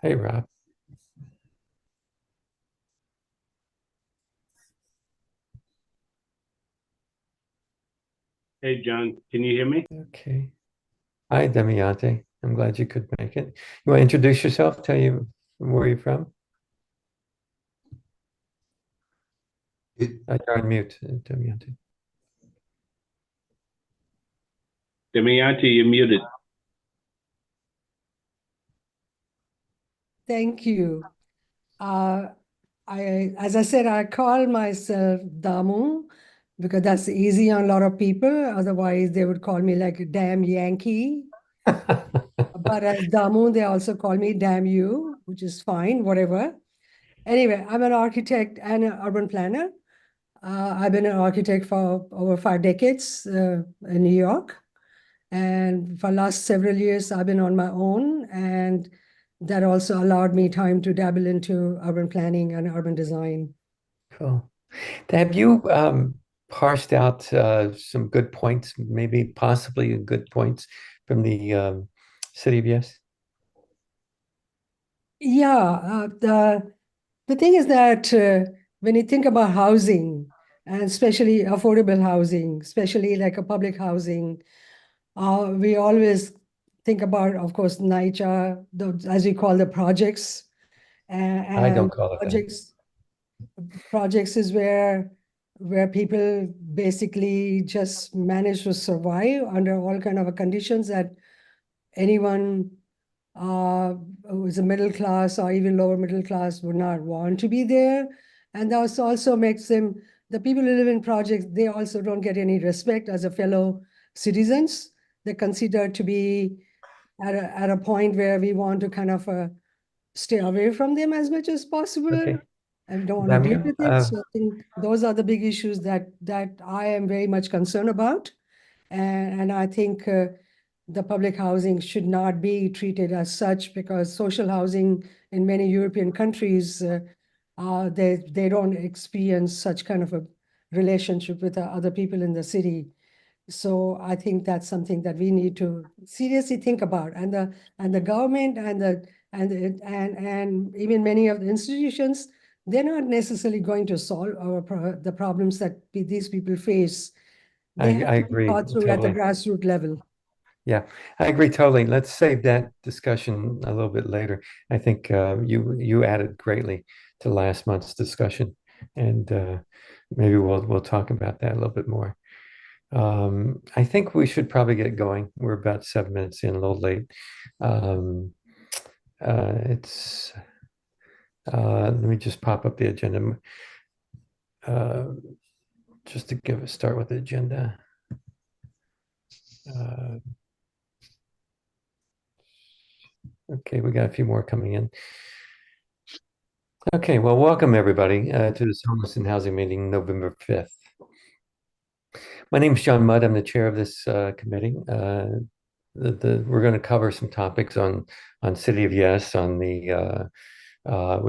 Hey, Rob. Hey, John, can you hear me? Okay. Hi, Demiante. I'm glad you could make it. You want to introduce yourself? Tell you where you're from? You're on mute, Demiante. Demiante, you're muted. Thank you. As I said, I call myself Damu because that's easy on a lot of people. Otherwise, they would call me like a damn Yankee. But as Damu, they also call me damn you, which is fine, whatever. Anyway, I'm an architect and an urban planner. I've been an architect for over 5 decades in New York. And for last several years, I've been on my own, and that also allowed me time to dabble into urban planning and urban design. Cool. Have you parsed out some good points, maybe possibly good points from the City of Yes? Yeah, the thing is that when you think about housing, and especially affordable housing, especially like a public housing, we always think about, of course, NYCHA, as we call the projects, I don't and call it that. projects is where people basically just manage to survive under all kind of conditions that anyone who is a middle class or even lower middle class would not want to be there. And that also makes them, the people who live in projects, they also don't get any respect as a fellow citizens. They're considered to be at a point where we want to kind of stay away from them as much as possible. Okay. I don't want to deal Damian, with it. So I think those are the big issues that I am very much concerned about. And I think the public housing should not be treated as such, because social housing in many European countries, they don't experience such kind of a relationship with other people in the city. So I think that's something that we need to seriously think about, and the government and even many of the institutions, they're not necessarily going to solve the problems that these people face. They have I to be agree thought through at the totally. grassroots level. Yeah, I agree totally. Let's save that discussion a little bit later. I think you added greatly to last month's discussion, and maybe we'll talk about that a little bit more. I think we should probably get going. We're about 7 minutes in, a little late. Um, it's Let me just pop up the agenda uh, just to give a start with the agenda. Uh, okay, we got a few more coming in. Okay, well, welcome everybody to this Homeless and Housing Meeting, November 5th. My name is John Mudd. I'm the chair of this committee. We're going to cover some topics on City of Yes. We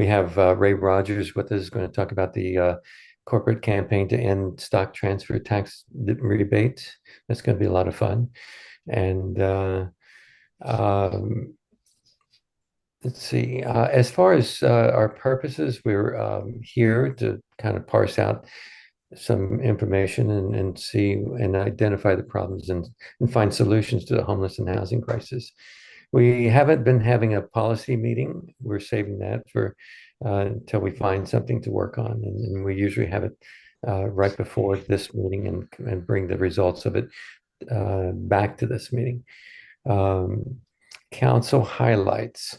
have Ray Rogers with us, going to talk about the corporate campaign to end stock transfer tax rebate. That's going to be a lot of fun. And let's see. As far as our purposes, we're here to kind of parse out some information and see and identify the problems and find solutions to the homeless and housing crisis. We haven't been having a policy meeting. We're saving that for until we find something to work on, and we usually have it right before this meeting and bring the results of it back to this meeting. Council highlights.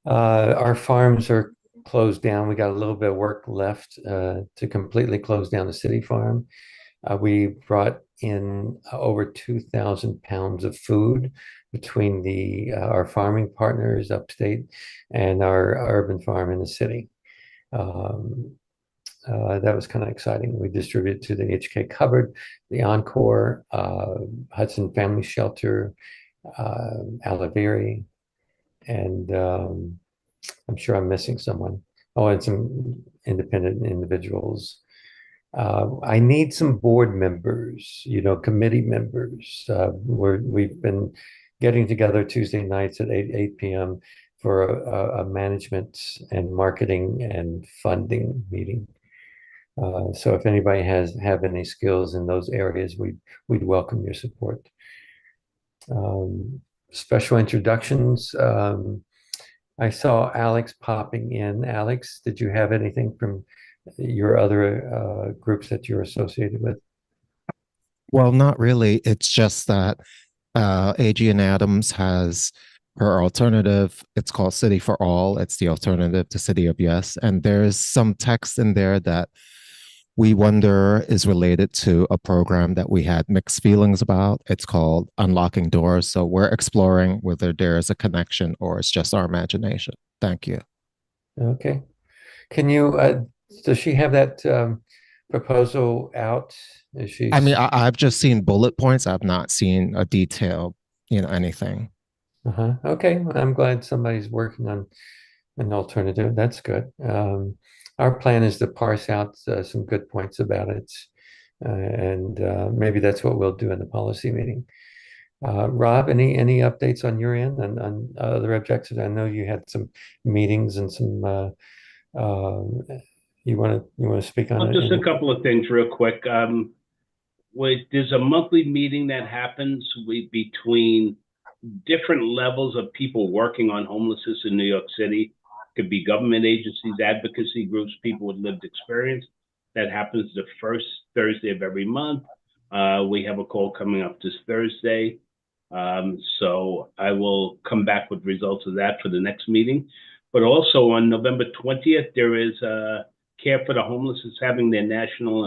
Our farms are closed down. We got a little bit of work left to completely close down the city farm. We brought in over 2,000 pounds of food between our farming partners upstate and our urban farm in the city. That was kind of exciting. We distributed to the HK Cupboard, the Encore, Hudson Family Shelter, Alaveri, and I'm sure I'm missing someone. Oh, and some independent individuals. I need some board members, committee members. We've been getting together Tuesday nights at 8 p.m. for a management and marketing and funding meeting. So if anybody have any skills in those areas, we'd welcome your support. Special introductions. I saw Alex popping in. Alex, did you have anything from your other groups that you're associated with? Well, not really. It's just that Adrian Adams has her alternative. It's called City for All. It's the alternative to City of Yes. And there's some text in there that we wonder is related to a program that we had mixed feelings about. It's called Unlocking Doors. So we're exploring whether there is a connection or it's just our imagination. Thank you. Okay. Can you, does she have that proposal out? Is she? I mean, I've just seen bullet points. I've not seen a detailed, anything. Okay. I'm glad somebody's working on an alternative. That's good. Our plan is to parse out some good points about it. And maybe that's what we'll do in the policy meeting. Rob, any updates on your end on other objectives? I know you had some meetings and some you want to speak on it? Just a couple of things real quick. There's a monthly meeting that happens between different levels of people working on homelessness in New York City. Could be government agencies, advocacy groups, people with lived experience. That happens the first Thursday of every month. We have a call coming up this Thursday. So I will come back with results of that for the next meeting. But also on November 20th, there is Care for the Homeless is having their national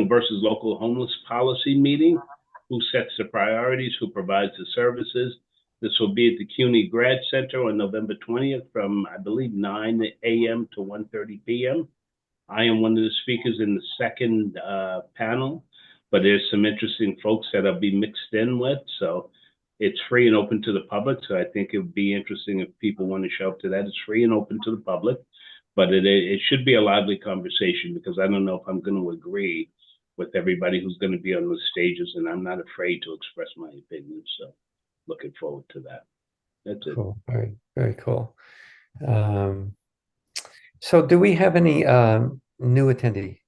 versus local homeless policy meeting. Who sets the priorities, who provides the services. This will be at the CUNY Grad Center on November 20th from, I believe, 9 a.m. to 1:30 p.m. I am one of the speakers in the second panel, but there's some interesting folks that I'll be mixed in with. So it's free and open to the public. So I think it would be interesting if people want to show up to that. It's free and open to the public, but it should be a lively conversation because I don't know if I'm going to agree with everybody who's going to be on the stages, and I'm not afraid to express my opinion. So looking forward to that. That's it. Cool. Very, very cool. So do we have any new attendee,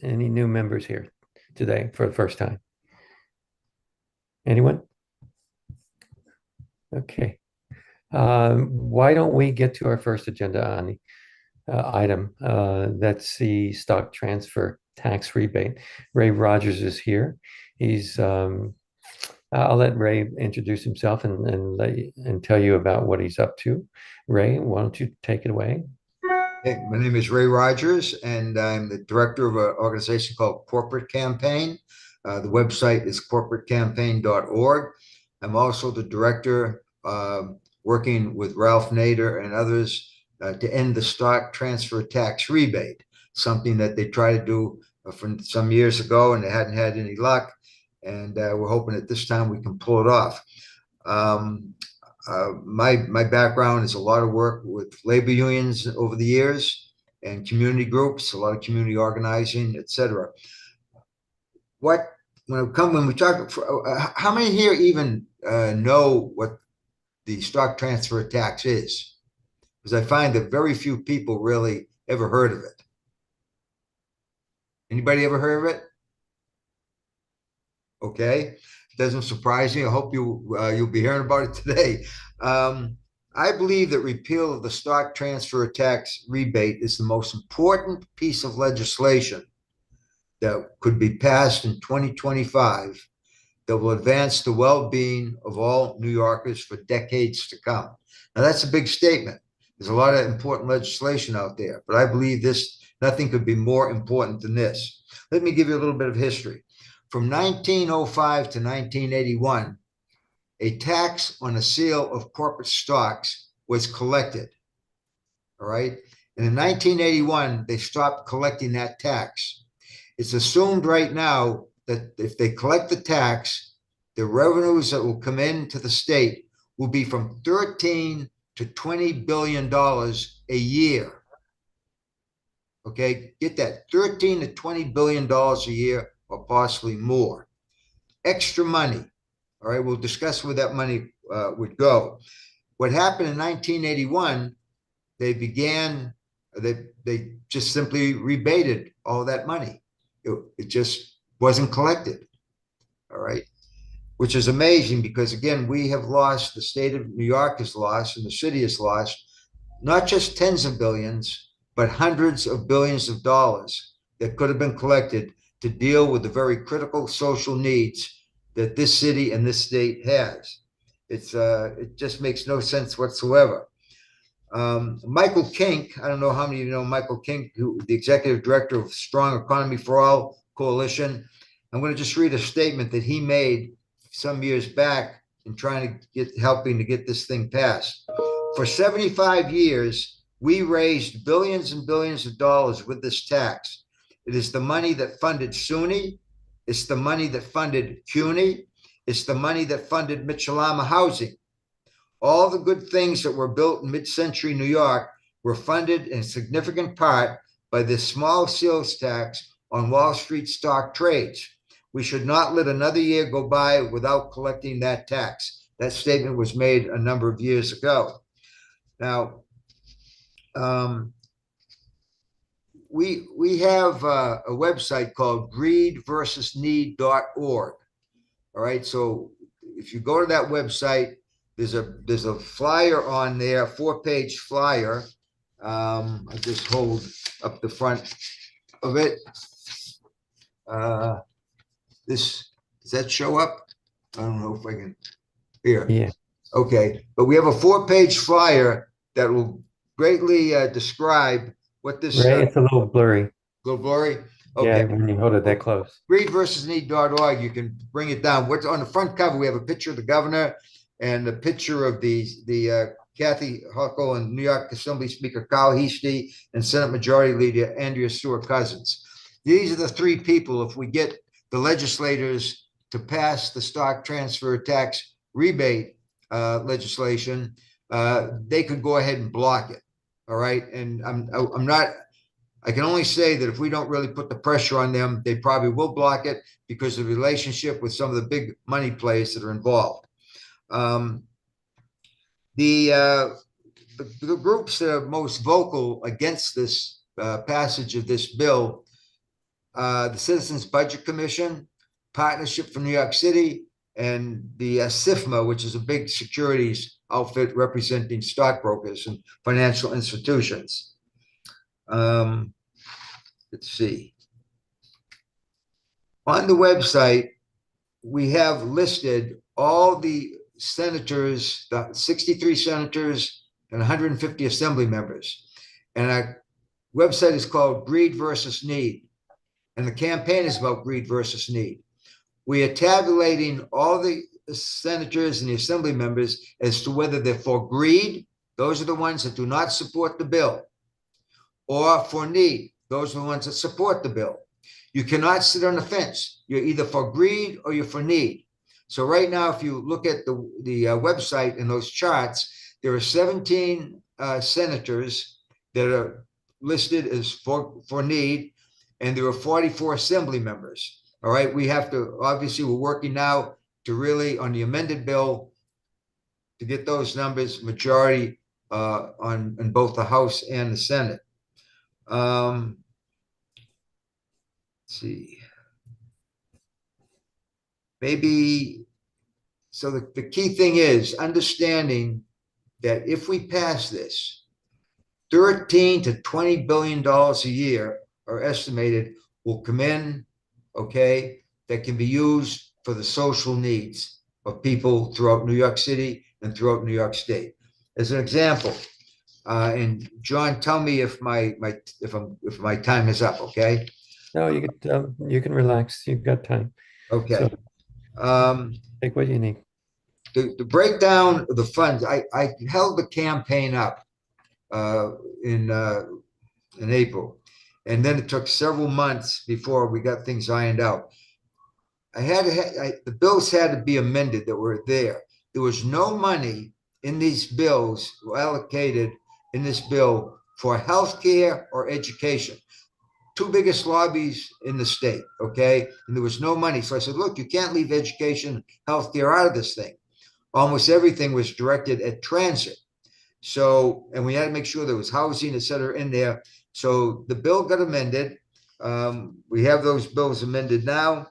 any new members here today for the first time? Anyone? Okay. Why don't we get to our first agenda on item? That's the stock transfer tax rebate. Ray Rogers is here. He's I'll let Ray introduce himself and tell you about what he's up to. Ray, why don't you take it away? Hey, my name is Ray Rogers, and I'm the director of an organization called Corporate Campaign. The website is corporatecampaign.org. I'm also the director working with Ralph Nader and others to end the stock transfer tax rebate, something that they tried to do from some years ago and they hadn't had any luck. And we're hoping that this time we can pull it off. My background is a lot of work with labor unions over the years and community groups, a lot of community organizing, etc. When we talk, how many here even know what the stock transfer tax is? Because I find that very few people really ever heard of it. Anybody ever heard of it? Okay, doesn't surprise me. I hope you'll be hearing about it today. I believe that repeal of the stock transfer tax rebate is the most important piece of legislation that could be passed in 2025 that will advance the well-being of all New Yorkers for decades to come. Now, that's a big statement. There's a lot of important legislation out there, but I believe nothing could be more important than this. Let me give you a little bit of history. From 1905 to 1981, a tax on the sale of corporate stocks was collected. All right. And in 1981, they stopped collecting that tax. It's assumed right now that if they collect the tax, the revenues that will come into the state will be from $13 to $20 billion a year. Okay, get that, $13 to $20 billion a year or possibly more. Extra money. All right, we'll discuss where that money would go. what happened in 1981, they just simply rebated all that money. It just wasn't collected. All right. Which is amazing because, again, we have lost, the state of New York has lost, and the city has lost not just tens of billions, but hundreds of billions of dollars that could have been collected to deal with the very critical social needs that this city and this state has. It just makes no sense whatsoever. Michael Keitt, I don't know how many of you know Michael Keitt, the executive director of Strong Economy for All Coalition. I'm going to just read a statement that he made some years back in helping to get this thing passed. For 75 years, we raised billions and billions of dollars with this tax. It is the money that funded SUNY. It's the money that funded CUNY. It's the money that funded Mitchell-Lama Housing. All the good things that were built in mid-century New York were funded in significant part by this small sales tax on Wall Street stock trades. We should not let another year go by without collecting that tax. That statement was made a number of years ago. Now, we have a website called greedversusneed.org. All right, so if you go to that website, there's a flyer on there, 4-page flyer. I just hold up the front of it. Does that show up? I don't know if I can. Here. Yeah. Okay, but we have a 4-page flyer that will greatly describe what this. Ray, it's a little blurry. Little blurry. Yeah, Okay. when you hold it that close. Greedversusneed.org. You can bring it down. What's on the front cover? We have a picture of the governor and a picture of the Kathy Hochul and New York Assembly Speaker Kyle Heastie and Senate Majority Leader Andrea Stewart-Cousins. These are the three people. If we get the legislators to pass the stock transfer tax rebate legislation, they could go ahead and block it. All right, and I can only say that if we don't really put the pressure on them, they probably will block it because of the relationship with some of the big money players that are involved. The groups that are most vocal against this passage of this bill, the Citizens Budget Commission, Partnership for New York City, and the SIFMA, which is a big securities outfit representing stockbrokers and financial institutions. Let's see. On the website, we have listed all the senators, the 63 senators and 150 assembly members. And our website is called Greed versus Need. And the campaign is about greed versus need. We are tabulating all the senators and the assembly members as to whether they're for greed, those are the ones that do not support the bill, or for need, those are the ones that support the bill. You cannot sit on the fence. You're either for greed or you're for need. So right now, if you look at the website and those charts, there are 17 senators that are listed as for need, and there are 44 assembly members. All right, we have to, obviously, we're working now to really, on the amended bill, to get those numbers majority in both the House and the Senate. Let's see. Maybe, so the key thing is understanding that if we pass this, $13 to $20 billion a year are estimated will come in, okay, that can be used for the social needs of people throughout New York City and throughout New York State. As an example, and John, tell me if my time is up, okay? No, you can relax. You've got time. Okay. So, take what you need. The breakdown of the funds, I held the campaign up in April, and then it took several months before we got things ironed out. The bills had to be amended that were there. There was no money in these bills allocated in this bill for healthcare or education. Two biggest lobbies in the state, okay? And there was no money. So I said, look, you can't leave education, healthcare out of this thing. almost everything was directed at transit. So, and we had to make sure there was housing, et cetera, in there. So the bill got amended. We have those bills amended now,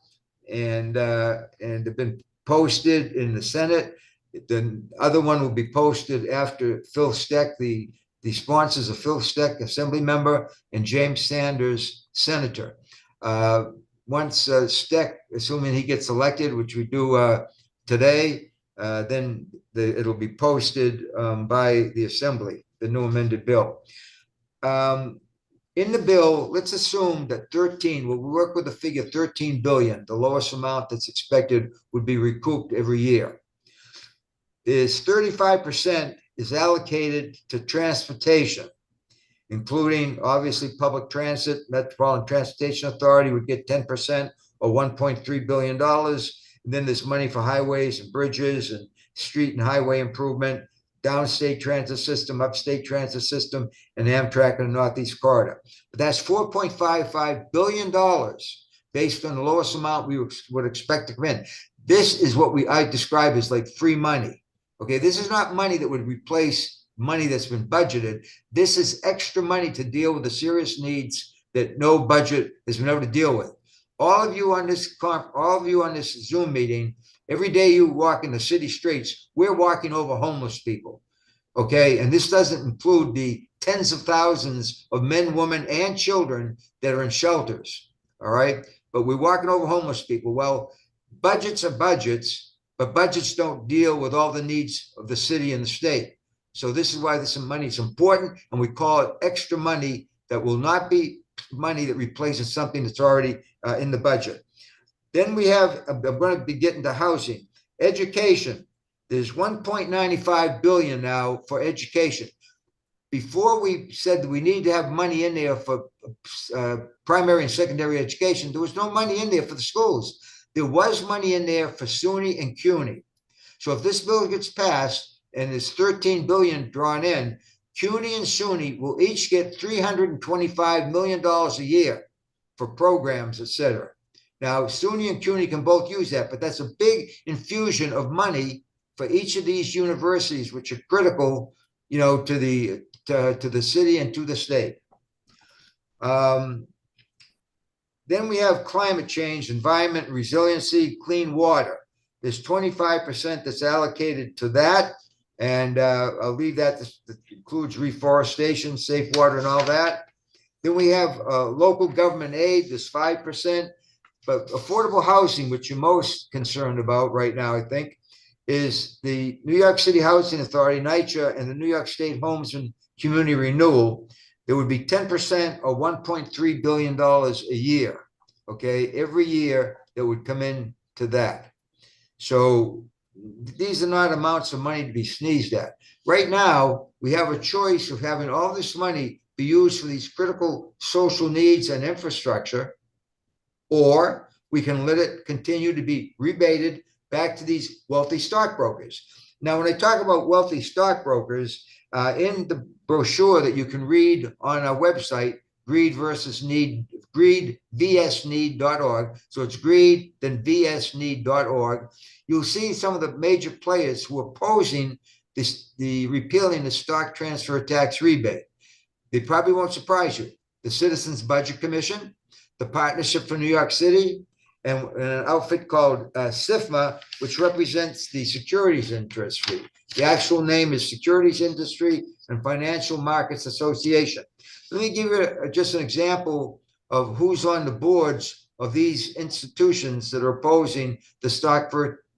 and they've been posted in the Senate. The other one will be posted after Phil Steck, the sponsors of Phil Steck, Assembly member, and James Sanders, Senator. Once Steck, assuming he gets elected, which we do today, then it'll be posted by the Assembly, the new amended bill. In the bill, let's assume that we'll work with the figure 13 billion, the lowest amount that's expected would be recouped every year. There's 35% is allocated to transportation, including obviously public transit. Metropolitan Transportation Authority would get 10% or $1.3 billion. And then there's money for highways and bridges and street and highway improvement, downstate transit system, upstate transit system, and Amtrak in the Northeast Corridor. But that's $4.55 billion based on the lowest amount we would expect to come in. This is what I describe as like free money. Okay, this is not money that would replace money that's been budgeted. This is extra money to deal with the serious needs that no budget has been able to deal with. All of you on this Zoom meeting, every day you walk in the city streets, we're walking over homeless people. Okay, and this doesn't include the tens of thousands of men, women, and children that are in shelters. All right, but we're walking over homeless people. Well, budgets are budgets, but budgets don't deal with all the needs of the city and the state. So this is why this money is important, and we call it extra money that will not be money that replaces something that's already in the budget. Then we have, I'm going to be getting to housing. Education, there's 1.95 billion now for education. Before we said that we need to have money in there for primary and secondary education, there was no money in there for the schools. There was money in there for SUNY and CUNY. So if this bill gets passed and there's 13 billion drawn in, CUNY and SUNY will each get $325 million a year for programs, et cetera. Now, SUNY and CUNY can both use that, but that's a big infusion of money for each of these universities, which are critical, you know, to the city and to the state. Then we have climate change, environment, resiliency, clean water. There's 25% that's allocated to that. And I'll leave that. That includes reforestation, safe water, and all that. Then we have local government aid, there's 5%. But affordable housing, which you're most concerned about right now, I think, is the New York City Housing Authority, NYCHA, and the New York State Homes and Community Renewal. There would be 10% or $1.3 billion a year, okay, every year that would come in to that. So these are not amounts of money to be sneezed at. Right now, we have a choice of having all this money be used for these critical social needs and infrastructure, or we can let it continue to be rebated back to these wealthy stockbrokers. Now, when I talk about wealthy stockbrokers, in the brochure that you can read on our website, greedvsneed.org. So it's greed, then vsneed.org. You'll see some of the major players who are opposing the repealing the stock transfer tax rebate. They probably won't surprise you. The Citizens Budget Commission, the Partnership for New York City, and an outfit called SIFMA, which represents the securities industry. The actual name is Securities Industry and Financial Markets Association. Let me give you just an example of who's on the boards of these institutions that are opposing the stock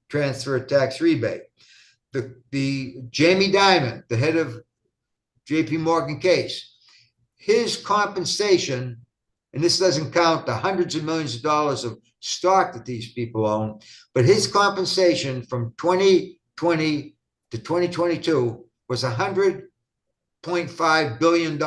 transfer tax rebate. The Jamie Dimon, the head of JP Morgan case, his compensation, and this doesn't count the hundreds of millions of dollars of stock that these people own, but his compensation from 2020 to 2022 was $100.5 billion.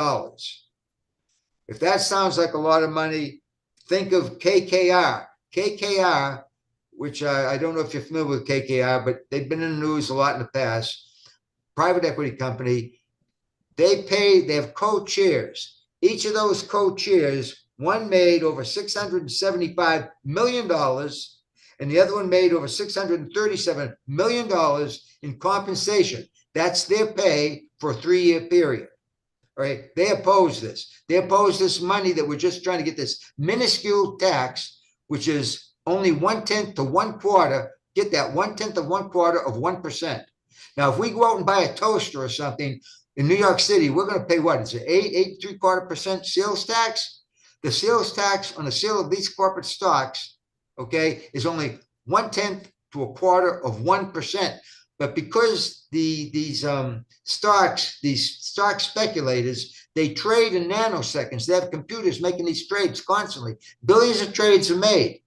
If that sounds like a lot of money, think of KKR. KKR, which I don't know if you're familiar with KKR, but they've been in the news a lot in the past, private equity company. They have co-chairs. Each of those co-chairs, one made over $675 million, and the other one made over $637 million in compensation. That's their pay for a 3-year period. All right. They oppose this. They oppose this money that we're just trying to get this minuscule tax, which is only 1/10 to 1/4. Get that 1/10 of 1/4 of 1%. Now, if we go out and buy a toaster or something in New York City, we're going to pay what? It's an 8.75% sales tax. The sales tax on the sale of these corporate stocks, okay, is only 1/10 to 1/4 of 1%. But because these stock speculators, they trade in nanoseconds. They have computers making these trades constantly. Billions of trades are made,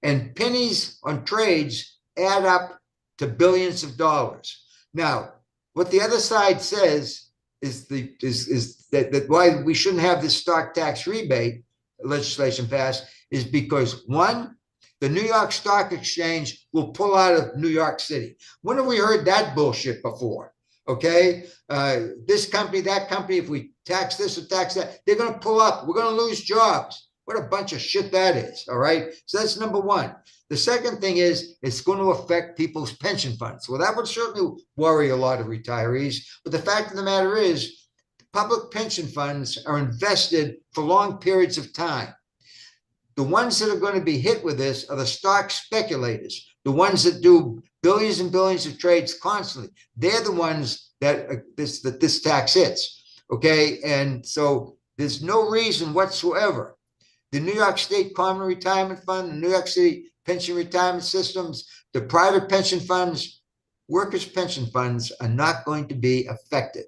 and pennies on trades add up to billions of dollars. Now, what the other side says is that why we shouldn't have this stock tax rebate legislation passed is because, one, the New York Stock Exchange will pull out of New York City. When have we heard that bullshit before? Okay, this company, that company, if we tax this or tax that, they're going to pull up. We're going to lose jobs. What a bunch of shit that is. All right, so that's number one. The second thing is it's going to affect people's pension funds. Well, that would certainly worry a lot of retirees. But the fact of the matter is, public pension funds are invested for long periods of time. The ones that are going to be hit with this are the stock speculators, the ones that do billions and billions of trades constantly. They're the ones that this tax hits. Okay, and so there's no reason whatsoever. The New York State Common Retirement Fund, the New York City pension retirement systems, the private pension funds, workers' pension funds are not going to be affected.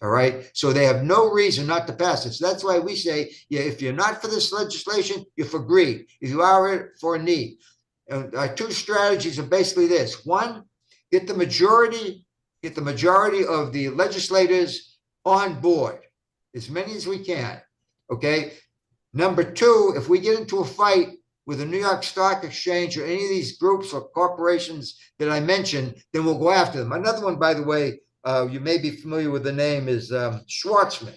All right. So they have no reason not to pass it. So that's why we say, yeah, if you're not for this legislation, you're for greed. If you are for a need. And our two strategies are basically this. One, get the majority of the legislators on board, as many as we can. Okay. Number two, if we get into a fight with the New York Stock Exchange or any of these groups or corporations that I mentioned, then we'll go after them. Another one, by the way, you may be familiar with the name is Schwartzman.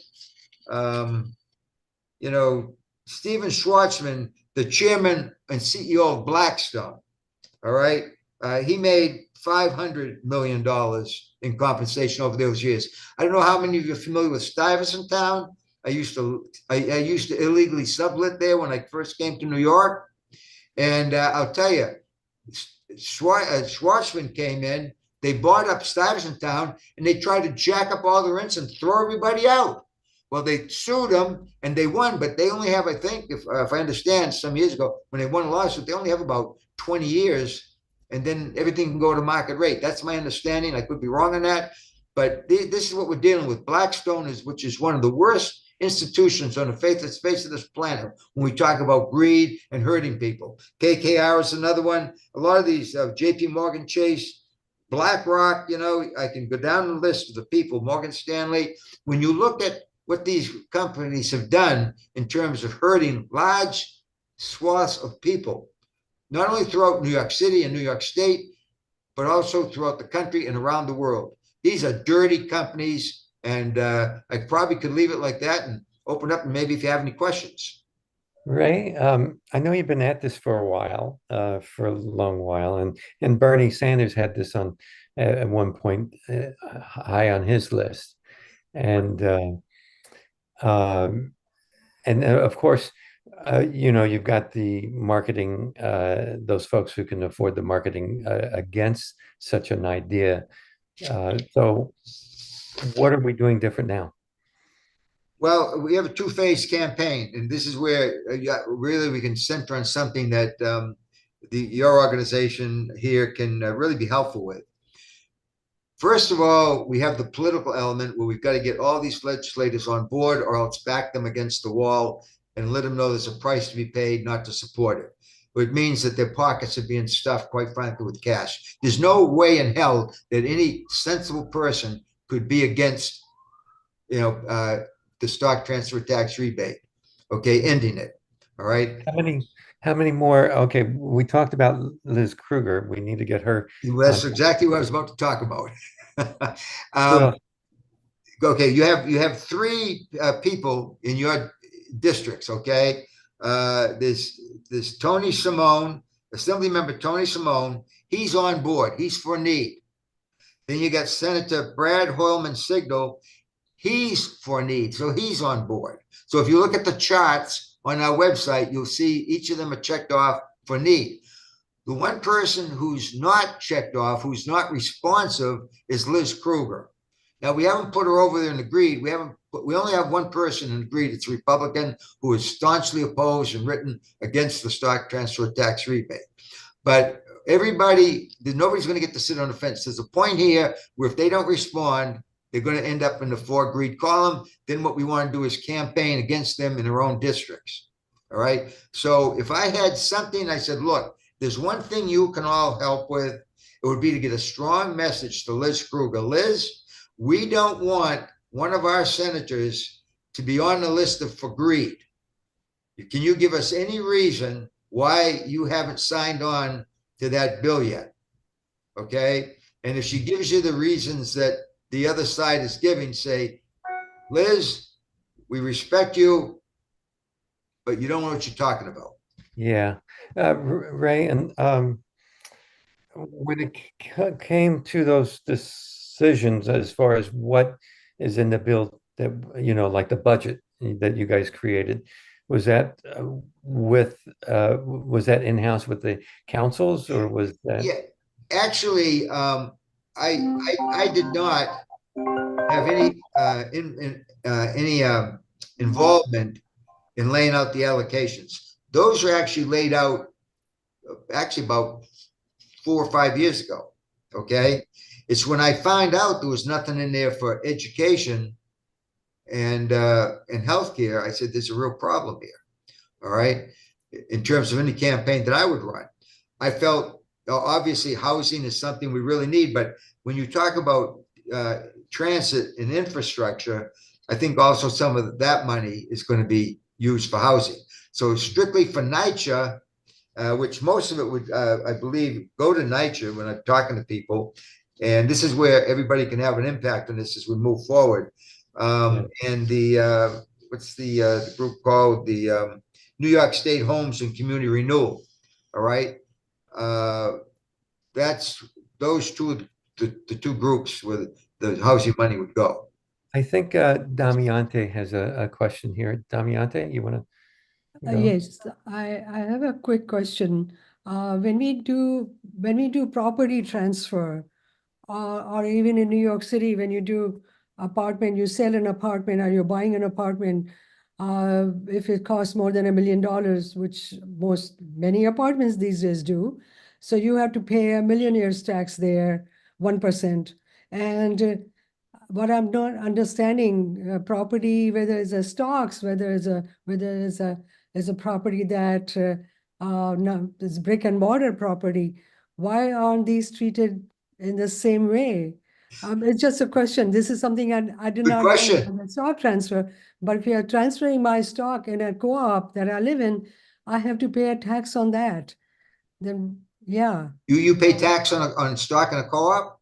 Stephen Schwartzman, the chairman and CEO of Blackstone. All right. He made $500 million in compensation over those years. I don't know how many of you are familiar with Stuyvesant Town. I used to illegally sublet there when I first came to New York. And I'll tell you, Schwartzman came in. They bought up Stuyvesant Town and they tried to jack up all the rents and throw everybody out. Well, they sued them and they won, but they only have, I think, if I understand, some years ago when they won a lawsuit, they only have about 20 years, and then everything can go to market rate. That's my understanding. I could be wrong on that, but this is what we're dealing with. Blackstone which is one of the worst institutions on the face of this planet when we talk about greed and hurting people. KKR is another one. A lot of these JP Morgan Chase, BlackRock, I can go down the list of the people, Morgan Stanley. When you look at what these companies have done in terms of hurting large swaths of people, not only throughout New York City and New York State, but also throughout the country and around the world. These are dirty companies, and I probably could leave it like that and open up, and maybe if you have any questions. Ray, I know you've been at this for a while, for a long while, and Bernie Sanders had this on at one point high on his list, and of course, you've got the marketing, those folks who can afford the marketing against such an idea. So, what are we doing different now? Well, we have a two-phase campaign, and this is where really we can center on something that your organization here can really be helpful with. First of all, we have the political element where we've got to get all these legislators on board, or else back them against the wall and let them know there's a price to be paid not to support it. It means that their pockets are being stuffed, quite frankly, with cash. There's no way in hell that any sensible person could be against, the stock transfer tax rebate, okay, ending it. All right. How many more? Okay, we talked about Liz Kruger. We need to get her. That's exactly what I was about to talk about. Well, okay, you have three people in your districts. Okay, there's Tony Simone, Assemblymember Tony Simone, he's on board. He's for need. Then you got Senator Brad Hoylman Signal. He's for need, so he's on board. So if you look at the charts on our website, you'll see each of them are checked off for need. The one person who's not checked off, who's not responsive, is Liz Kruger. Now, we haven't put her over there and agreed. We only have one person in agreed. It's a Republican who is staunchly opposed and written against the stock transfer tax rebate. But everybody, nobody's going to get to sit on the fence. There's a point here where if they don't respond, they're going to end up in the for agreed column. Then what we want to do is campaign against them in their own districts. All right. So if I had something, I said, look, there's one thing you can all help with. It would be to get a strong message to Liz Kruger. Liz, we don't want one of our senators to be on the list of for greed. Can you give us any reason why you haven't signed on to that bill yet? Okay. And if she gives you the reasons that the other side is giving, say, Liz, we respect you, but you don't know what you're talking about. Yeah. Ray, and when it came to those decisions as far as what is in the bill that, like the budget that you guys created, was that was that in-house with the councils, or was that? Yeah, actually, I did not have any involvement in laying out the allocations. Those are actually laid out actually about 4 or 5 years ago. Okay, it's when I find out there was nothing in there for education and healthcare. I said there's a real problem here. All right, in terms of any campaign that I would run, I felt obviously housing is something we really need, but when you talk about transit and infrastructure, I think also some of that money is going to be used for housing. So strictly for NYCHA, which most of it would, I believe, go to NYCHA when I'm talking to people. And this is where everybody can have an impact on this as we move forward. And the, what's the group called? The New York State Homes and Community Renewal. All right. That's those two, the two groups where the housing money would go. I think Damiante has a question here. Damiante, you want to go? Yes, I have a quick question. When we do property transfer, or even in New York City, when you do apartment, you sell an apartment or you're buying an apartment, if it costs more than $1 million, which many apartments these days do, so you have to pay a millionaire's tax there, 1%. And what I'm not understanding, property, whether it's a stocks, whether it's a property that no, it's brick and mortar property, why aren't these treated in the same way? It's just a question. This is something I did Good not question. know about stock transfer. But if you are transferring my stock in a co-op that I live in, I have to pay a tax on that. Then, yeah. You pay tax on stock in a co-op?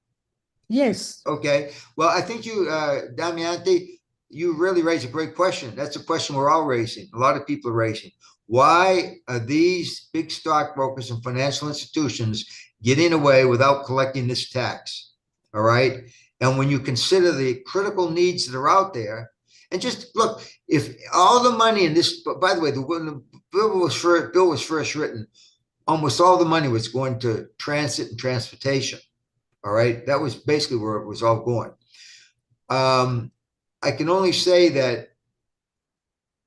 Yes. Okay. Well, I think you, Damiante, you really raise a great question. That's a question we're all raising. A lot of people are raising. Why are these big stockbrokers and financial institutions getting away without collecting this tax? All right. And when you consider the critical needs that are out there, and just look, if all the money in this, by the way, when the bill was first written, almost all the money was going to transit and transportation. All right. That was basically where it was all going. I can only say that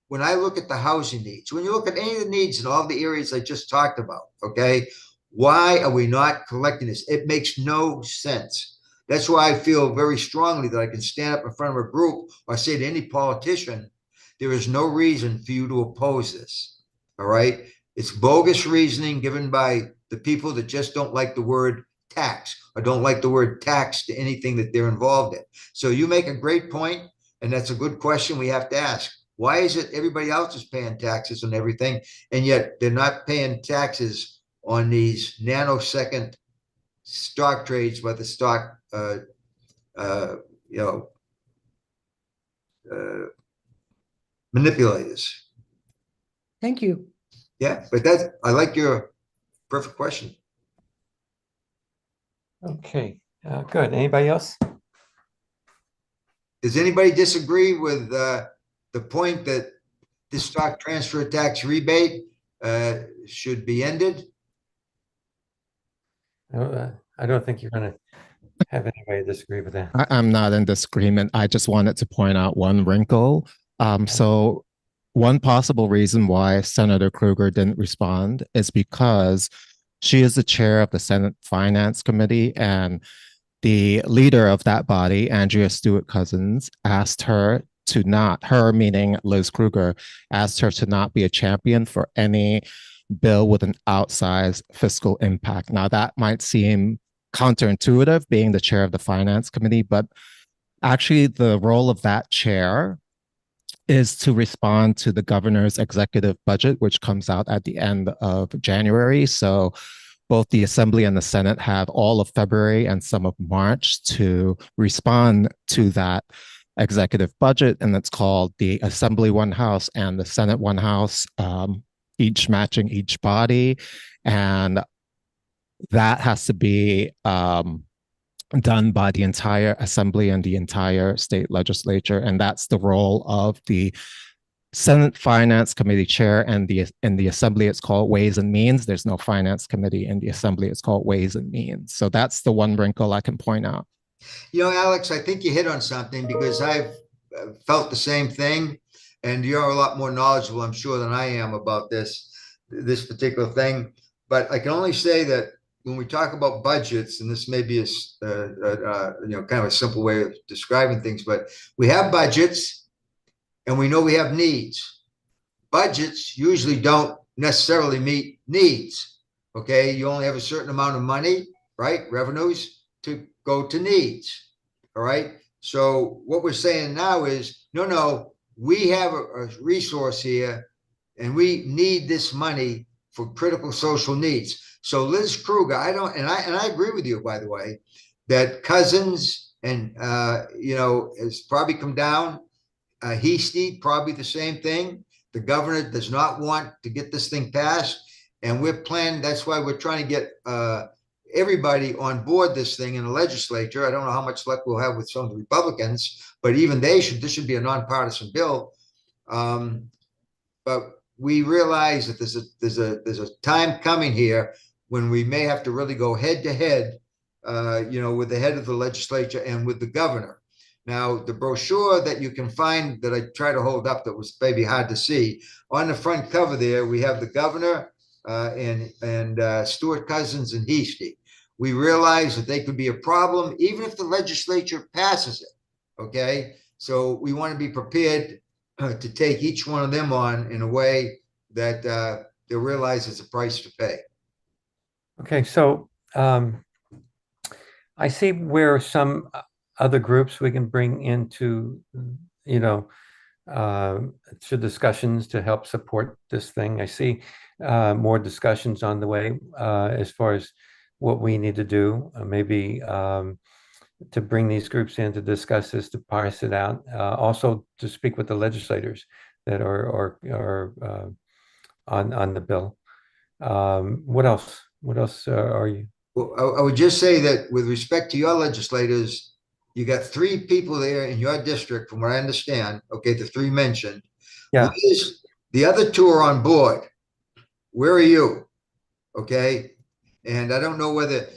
when I look at the housing needs, when you look at any of the needs in all the areas I just talked about, okay, why are we not collecting this? It makes no sense. That's why I feel very strongly that I can stand up in front of a group or say to any politician, there is no reason for you to oppose this. All right. It's bogus reasoning given by the people that just don't like the word tax or don't like the word tax to anything that they're involved in. So you make a great point, and that's a good question we have to ask. Why is it everybody else is paying taxes on everything, and yet they're not paying taxes on these nanosecond stock trades by the stock, manipulators? Thank you. Yeah, but that's, I like your perfect question. Okay, good. Anybody else? Does anybody disagree with the point that this stock transfer tax rebate should be ended? I don't think you're going to have anybody disagree with that. I'm not in disagreement. I just wanted to point out one wrinkle. So one possible reason why Senator Krueger didn't respond is because she is the chair of the Senate Finance Committee, and the leader of that body, Andrea Stewart Cousins, asked her to not, her meaning Liz Krueger, asked her to not be a champion for any bill with an outsized fiscal impact. Now, that might seem counterintuitive, being the chair of the Finance Committee, but actually the role of that chair is to respond to the governor's executive budget, which comes out at the end of January. So both the Assembly and the Senate have all of February and some of March to respond to that executive budget. And it's called the Assembly One House and the Senate One House, each matching each body. And that has to be done by the entire Assembly and the entire state legislature. And that's the role of the Senate Finance Committee chair, and in the Assembly it's called Ways and Means. There's no Finance Committee in the Assembly. It's called Ways and Means. So that's the one wrinkle I can point out. You know, Alex, I think you hit on something, because I've felt the same thing, and you're a lot more knowledgeable, I'm sure, than I am about this particular thing. But I can only say that when we talk about budgets, and this may be kind of a simple way of describing things, but we have budgets and we know we have needs. Budgets usually don't necessarily meet needs. Okay, you only have a certain amount of money, right? Revenues to go to needs. All right. So what we're saying now is, no, we have a resource here, and we need this money for critical social needs. So Liz Krueger, I agree with you, by the way, that Cousins and has probably come down. Heastie, probably the same thing. The governor does not want to get this thing passed, and we're planning. That's why we're trying to get everybody on board this thing in the legislature. I don't know how much luck we'll have with some of the Republicans, but even this should be a nonpartisan bill. But we realize that there's a time coming here when we may have to really go head to head, with the head of the legislature and with the governor. Now, the brochure that you can find that I try to hold up, that was maybe hard to see, on the front cover there, we have the governor and Stewart Cousins and Heastie. We realize that they could be a problem even if the legislature passes it. Okay, so we want to be prepared to take each one of them on in a way that they'll realize it's a price to pay. Okay, so I see where some other groups we can bring into, to discussions to help support this thing. I see more discussions on the way as far as what we need to do, maybe to bring these groups in to discuss this, to parse it out, also to speak with the legislators that are on the bill. What else? What else are you? Well, I would just say that with respect to your legislators, you got 3 people there in your district, from what I understand. Okay, the 3 mentioned. Yeah. Liz, the other 2 are on board. Where are you? Okay, and I don't know whether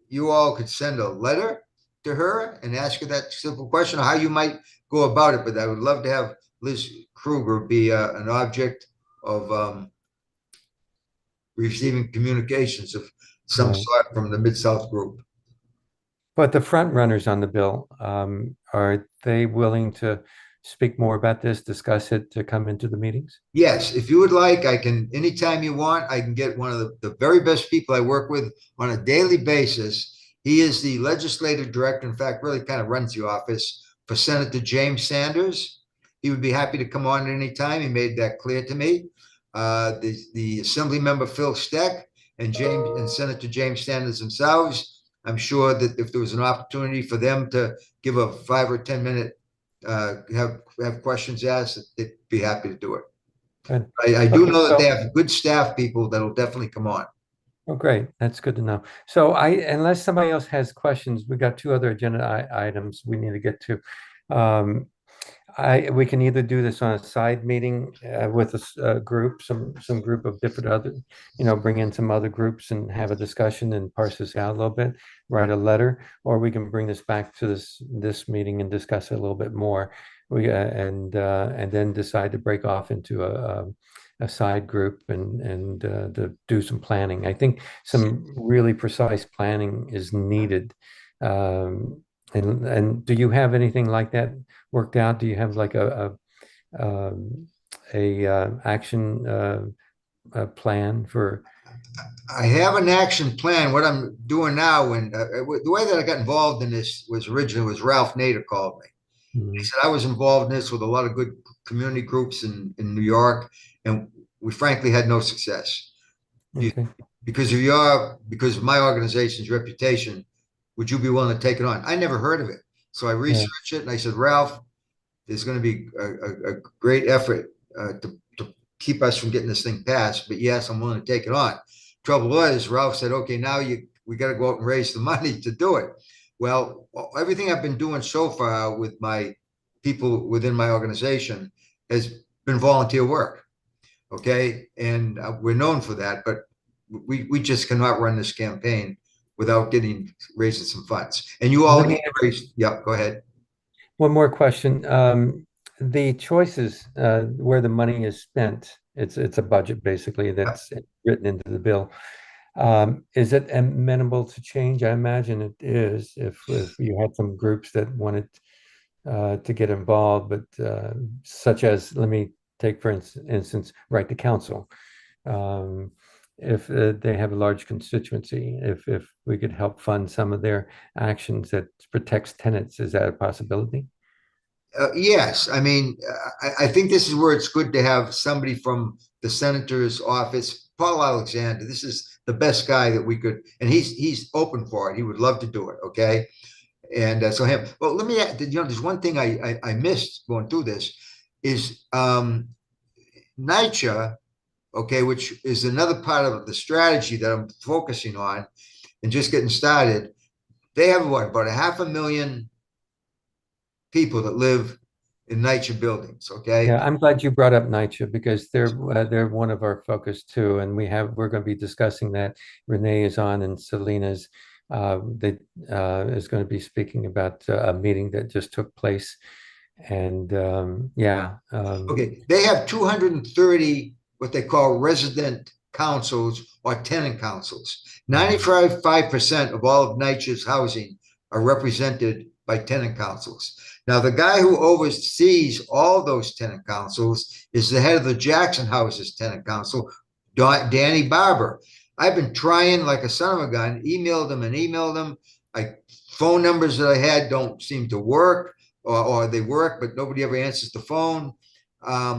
you all could send a letter to her and ask her that simple question, or how you might go about it. But I would love to have Liz Krueger be an object of receiving communications of some sort from the Mid-South group. But the front runners on the bill, are they willing to speak more about this, discuss it, to come into the meetings? Yes, if you would like, I can, anytime you want, I can get one of the very best people I work with on a daily basis. He is the legislative director, in fact, really kind of runs the office for Senator James Sanders. He would be happy to come on at any time. He made that clear to me. The Assembly member Phil Steck and Senator James Sanders themselves, I'm sure that if there was an opportunity for them to give a 5 or 10 minute have questions asked, they'd be happy to do it. Good. I do Okay, know that so they have good staff people that'll definitely come on. oh, great. That's good to know. So unless somebody else has questions, we got two other agenda items we need to get to. Um, we can either do this on a side meeting with a group, some group of different other, bring in some other groups and have a discussion and parse this out a little bit, write a letter, or we can bring this back to this meeting and discuss it a little bit more. And then decide to break off into a side group and to do some planning. I think some really precise planning is needed. And do you have anything like that worked out? Do you have like a action plan for? I have an action plan. What I'm doing now, and the way that I got involved in this was originally was Ralph Nader called me. He said I was involved in this with a lot of good community groups in New York, and we frankly had no success. Okay. Because of my organization's reputation, would you be willing to take it on? I never heard of it. So I researched it and I said, Ralph, there's going to be a great effort to keep us from getting this thing passed. But yes, I'm willing to take it on. Trouble was, Ralph said, okay, now we got to go out and raise the money to do it. Well, everything I've been doing so far with my people within my organization has been volunteer work. Okay. And we're known for that, but we just cannot run this campaign without raising some funds. And you all need to raise. Yeah, go ahead. One more question. The choices where the money is spent, it's a budget basically that's written into the bill. Is it amenable to change? I imagine it is if you had some groups that wanted to get involved, but such as, let me take for instance, right to counsel. If they have a large constituency, if we could help fund some of their actions that protects tenants, is that a possibility? Yes, I mean, I think this is where it's good to have somebody from the senator's office, Paul Alexander. This is the best guy that we could, and he's open for it. He would love to do it. Okay, and so him. Well, let me. There's one thing I missed going through this is NYCHA, okay, which is another part of the strategy that I'm focusing on and just getting started. They have what, about 500,000 people that live in NYCHA buildings. Okay. Yeah, I'm glad you brought up NYCHA because they're one of our focus too, and we're going to be discussing that. Renee is on, and Celines is going to be speaking about a meeting that just took place, and yeah. Okay, they have 230 what they call resident councils or tenant councils. 95% of all of NYCHA's housing are represented by tenant councils. Now, the guy who oversees all those tenant councils is the head of the Jackson Houses Tenant Council, Danny Barber. I've been trying like a son of a gun, emailed them. Phone numbers that I had don't seem to work, or they work, but nobody ever answers the phone.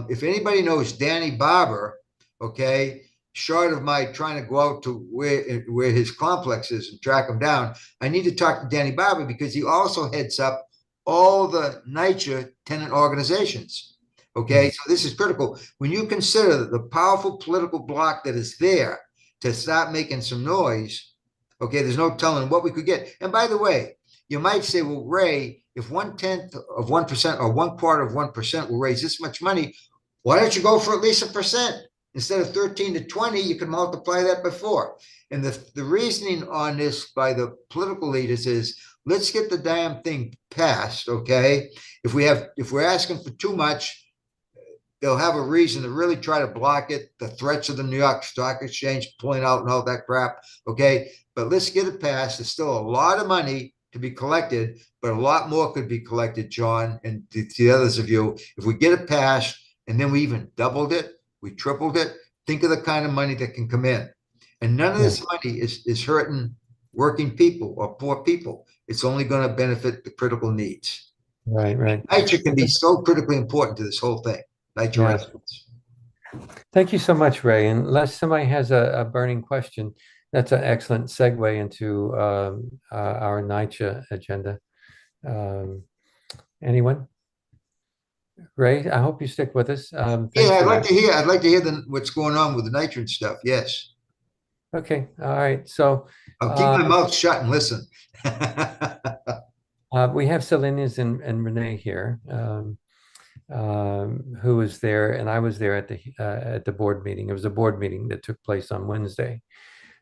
If anybody knows Danny Barber, okay, short of my trying to go out to where his complex is and track him down, I need to talk to Danny Barber because he also heads up all the NYCHA tenant organizations. Okay, so this is critical. When you consider the powerful political bloc that is there to start making some noise, okay, there's no telling what we could get. And by the way, you might say, well, Ray, if 1/10 of 1% or 1/4 of 1% will raise this much money, why don't you go for at least 1%? Instead of 13 to 20, you can multiply that by 4. And the reasoning on this by the political leaders is, let's get the damn thing passed, okay? If we're asking for too much, they'll have a reason to really try to block it. The threats of the New York Stock Exchange pulling out and all that crap, okay? But let's get it passed. There's still a lot of money to be collected, but a lot more could be collected, John, and the others of you. If we get it passed and then we even doubled it, we tripled it, think of the kind of money that can come in. And none of this money is hurting working people or poor people. It's only going to benefit the critical needs. Right. NYCHA can be so critically important to this whole thing. NYCHA residents. Thank you so much, Ray. Unless somebody has a burning question, that's an excellent segue into our NYCHA agenda. Anyone? Ray, I hope you stick with us. Yeah, Thanks for that. I'd like to hear what's going on with the nitrogen stuff. Yes. Okay, all right. So I'll keep my mouth shut and listen. we have Celines and Renee here, who was there, and I was there at the board meeting. It was a board meeting that took place on Wednesday,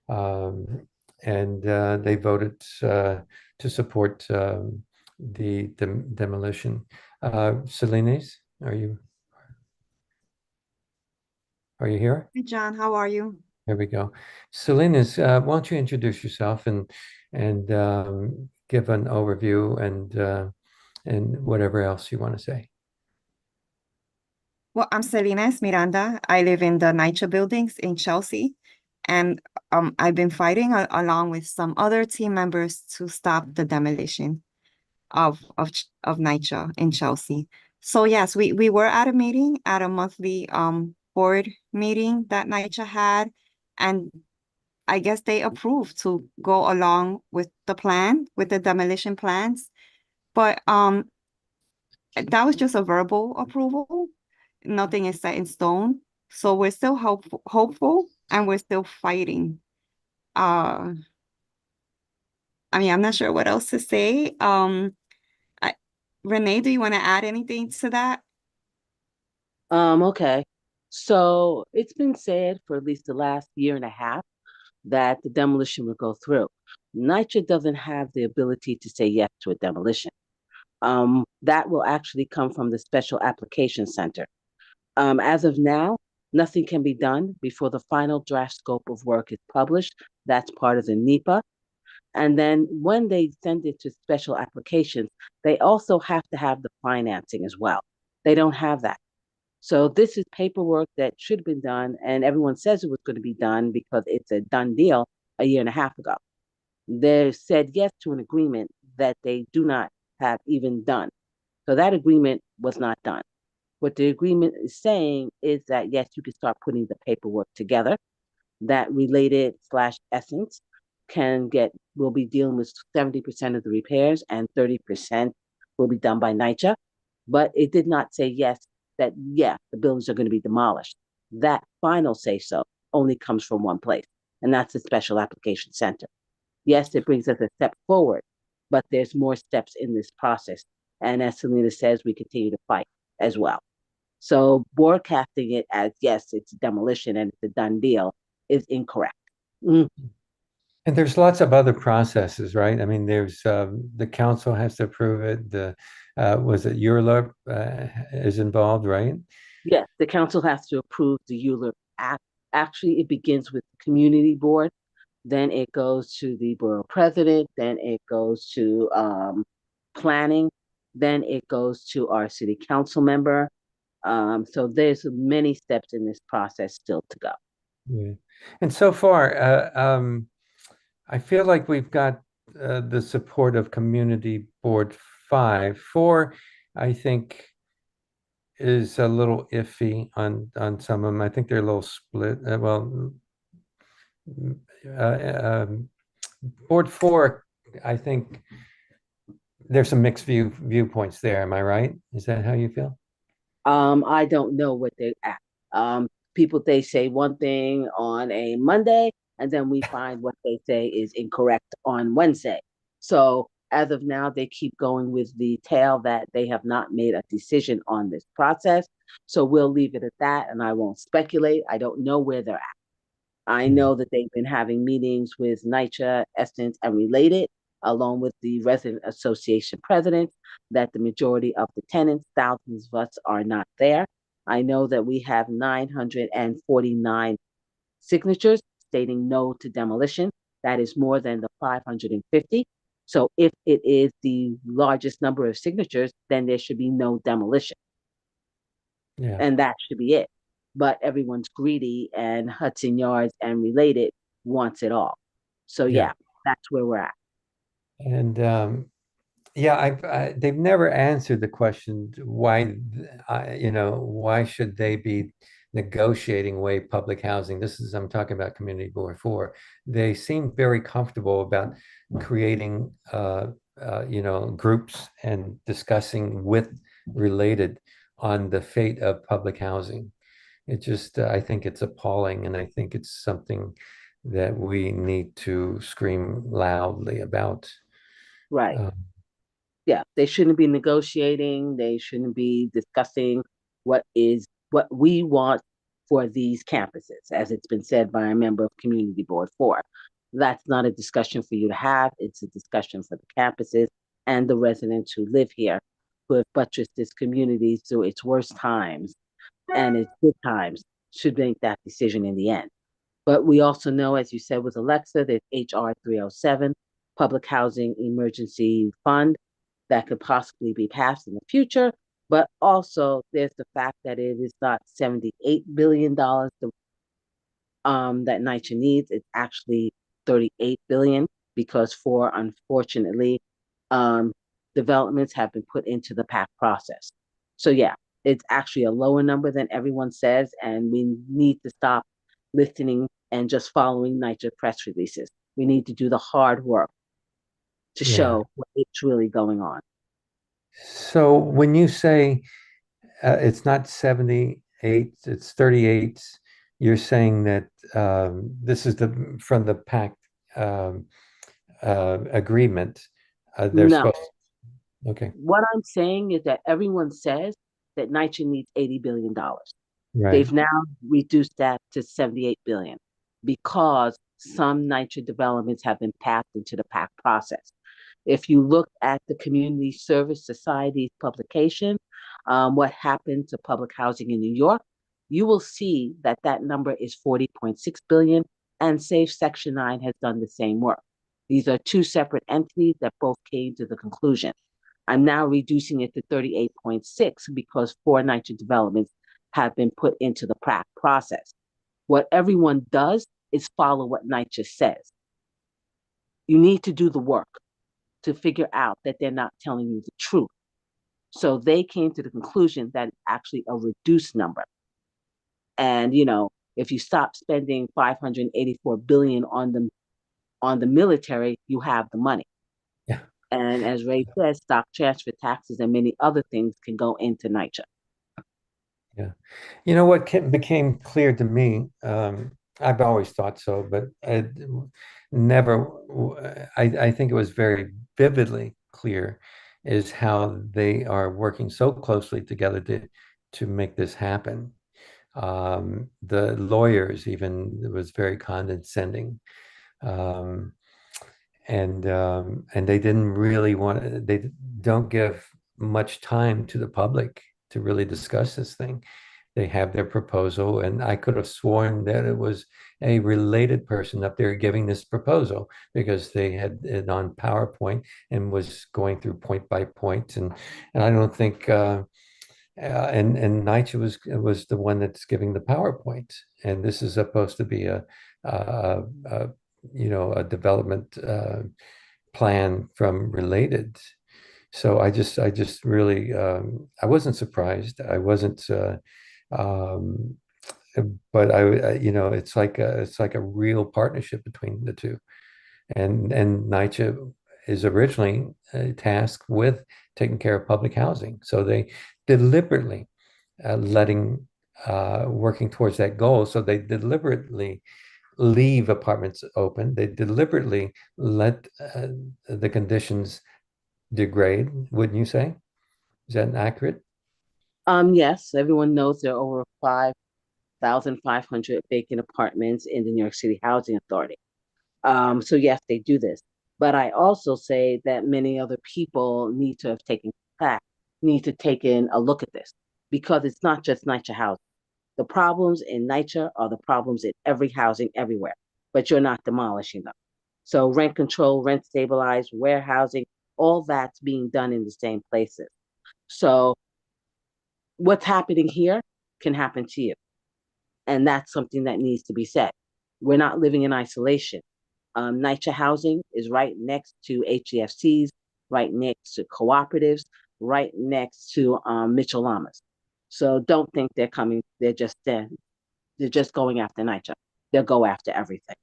and they voted to support the demolition. Celines, are you here? Hey, John, how are you? There we go. Celines, why don't you introduce yourself and give an overview and whatever else you want to say. Well, I'm Celines Miranda. I live in the NYCHA buildings in Chelsea, and I've been fighting along with some other team members to stop the demolition of NYCHA in Chelsea. So yes, we were at a meeting, at a monthly board meeting that NYCHA had, and I guess they approved to go along with the plan, with the demolition plans. But that was just a verbal approval. Nothing is set in stone. So we're still hopeful and we're still fighting. I mean, I'm not sure what else to say. Renee, do you want to add anything to that? Okay. So it's been said for at least the last year and a half that the demolition will go through. NYCHA doesn't have the ability to say yes to a demolition. That will actually come from the Special Application Center. As of now, nothing can be done before the final draft scope of work is published. That's part of the NEPA. And then when they send it to special applications, they also have to have the financing as well. They don't have that. So this is paperwork that should have been done, and everyone says it was going to be done because it's a done deal a year and a half ago. They said yes to an agreement that they do not have even done. So that agreement was not done. What the agreement is saying is that, yes, you can start putting the paperwork together. That related / essence will be dealing with 70% of the repairs and 30% will be done by NYCHA. But it did not say yes, that, yeah, the buildings are going to be demolished. That final say so only comes from one place, and that's the Special Application Center. Yes, it brings us a step forward, but there's more steps in this process. And as Selena says, we continue to fight as well. So broadcasting it as, yes, it's demolition and it's a done deal is incorrect. And there's lots of other processes, right? I mean, there's the council has to approve it. Was it URLA is involved, right? Yes, the council has to approve the ULURP act. Actually, it begins with the community board, then it goes to the borough president, then it goes to planning, then it goes to our city council member. So there's many steps in this process still to go. Yeah. And so far, I feel like we've got the support of Community Board 5. 4, I think, is a little iffy on some of them. I think they're a little split. Board 4, I think there's some mixed viewpoints there. Am I right? Is that how you feel? I don't know what they act. People, they say one thing on a Monday, and then we find what they say is incorrect on Wednesday. So as of now, they keep going with the tale that they have not made a decision on this process. So we'll leave it at that, and I won't speculate. I don't know where they're at. I know that they've been having meetings with NYCHA, Essence, and Related, along with the resident association presidents, that the majority of the tenants, thousands of us, are not there. I know that we have 949 signatures stating no to demolition. That is more than the 550. So if it is the largest number of signatures, then there should be no demolition. Yeah. And that should be it. But everyone's greedy, and Hudson Yards and Related wants it all. So yeah, that's where we're at. And they've never answered the question why, why should they be negotiating away public housing? I'm talking about Community Board 4. They seem very comfortable about creating, groups and discussing with Related on the fate of public housing. It just, I think it's appalling, and I think it's something that we need to scream loudly about. Right. Um, Yeah, they shouldn't be negotiating. They shouldn't be discussing what we want for these campuses, as it's been said by a member of Community Board 4. That's not a discussion for you to have. It's a discussion for the campuses and the residents who live here, who have buttressed this community through its worst times and its good times, should make that decision in the end. But we also know, as you said with Alexa, there's HR 307, Public Housing Emergency Fund, that could possibly be passed in the future. But also there's the fact that it is not $78 billion that NYCHA needs. It's actually 38 billion, because four, unfortunately, developments have been put into the PAC process. So yeah, it's actually a lower number than everyone says, and we need to stop listening and just following NYCHA press releases. We need to do the hard work to yeah. show what's really going on. So when you say it's not 78, it's 38, you're saying that this is from the pact agreement. They're No, supposed to, okay, what I'm saying is that everyone says that NYCHA needs $80 billion. right. They've now reduced that to 78 billion because some NYCHA developments have been passed into the PAC process. If you look at the Community Service Society's publication, what happened to public housing in New York, you will see that that number is 40.6 billion, and Safe Section 9 has done the same work. These are two separate entities that both came to the conclusion. I'm now reducing it to 38.6 because 4 NYCHA developments have been put into the PAC process. What everyone does is follow what NYCHA says. You need to do the work to figure out that they're not telling you the truth. So they came to the conclusion that it's actually a reduced number. And if you stop spending 584 billion on the military, you have the money. Yeah. And as Ray says, stock transfer taxes and many other things can go into NYCHA. Yeah. You know what became clear to me, I've always thought so, but I never, I think it was very vividly clear, is how they are working so closely together to make this happen. The lawyers even, it was very condescending. Um, and they didn't really they don't give much time to the public to really discuss this thing. They have their proposal, and I could have sworn that it was a related person up there giving this proposal, because they had it on PowerPoint and was going through point by point, and I don't think and NYCHA was the one that's giving the PowerPoint, and this is supposed to be a development plan from related. So I just really I wasn't surprised. I wasn't um, but it's like a real partnership between the two. And NYCHA is originally tasked with taking care of public housing. So they deliberately working towards that goal. So they deliberately leave apartments open. They deliberately let the conditions degrade, wouldn't you say? Is that accurate? Yes, everyone knows there are over 5,500 vacant apartments in the New York City Housing Authority. So yes, they do this. But I also say that many other people need to take in a look at this, because it's not just NYCHA housing. The problems in NYCHA are the problems in every housing everywhere, but you're not demolishing them. So rent control, rent stabilized, warehousing, all that's being done in the same places. So what's happening here can happen to you. And that's something that needs to be said. We're not living in isolation. NYCHA housing is right next to HEFCs, right next to cooperatives, right next to Mitchell Lamas. So don't think they're coming. They're just going after NYCHA. They'll go after everything.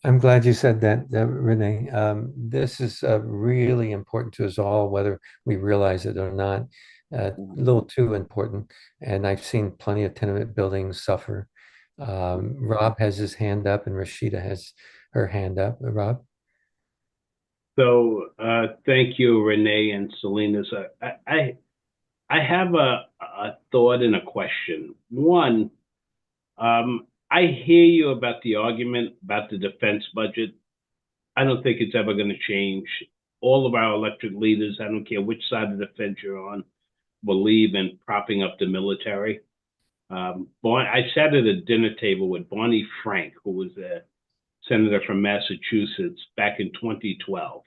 I'm glad you said that, Renee. This is really important to us all, whether we realize it or not. a little too important. And I've seen plenty of tenement buildings suffer. Rob has his hand up and Rashida has her hand up. Rob? So thank you, Renee and Celines. I have a thought and a question. One, I hear you about the argument about the defense budget. I don't think it's ever going to change. All of our elected leaders, I don't care which side of the fence you're on, believe in propping up the military. I sat at a dinner table with Barney Frank, who was a senator from Massachusetts back in 2012,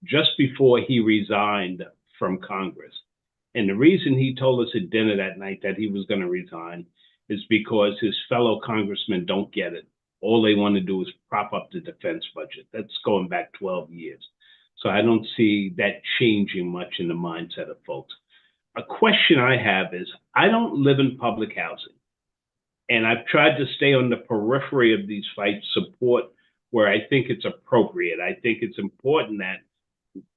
just before he resigned from Congress. And the reason he told us at dinner that night that he was going to resign is because his fellow congressmen don't get it. All they want to do is prop up the defense budget. That's going back 12 years. So I don't see that changing much in the mindset of folks. A question I have is, I don't live in public housing. And I've tried to stay on the periphery of these fights, support where I think it's appropriate. I think it's important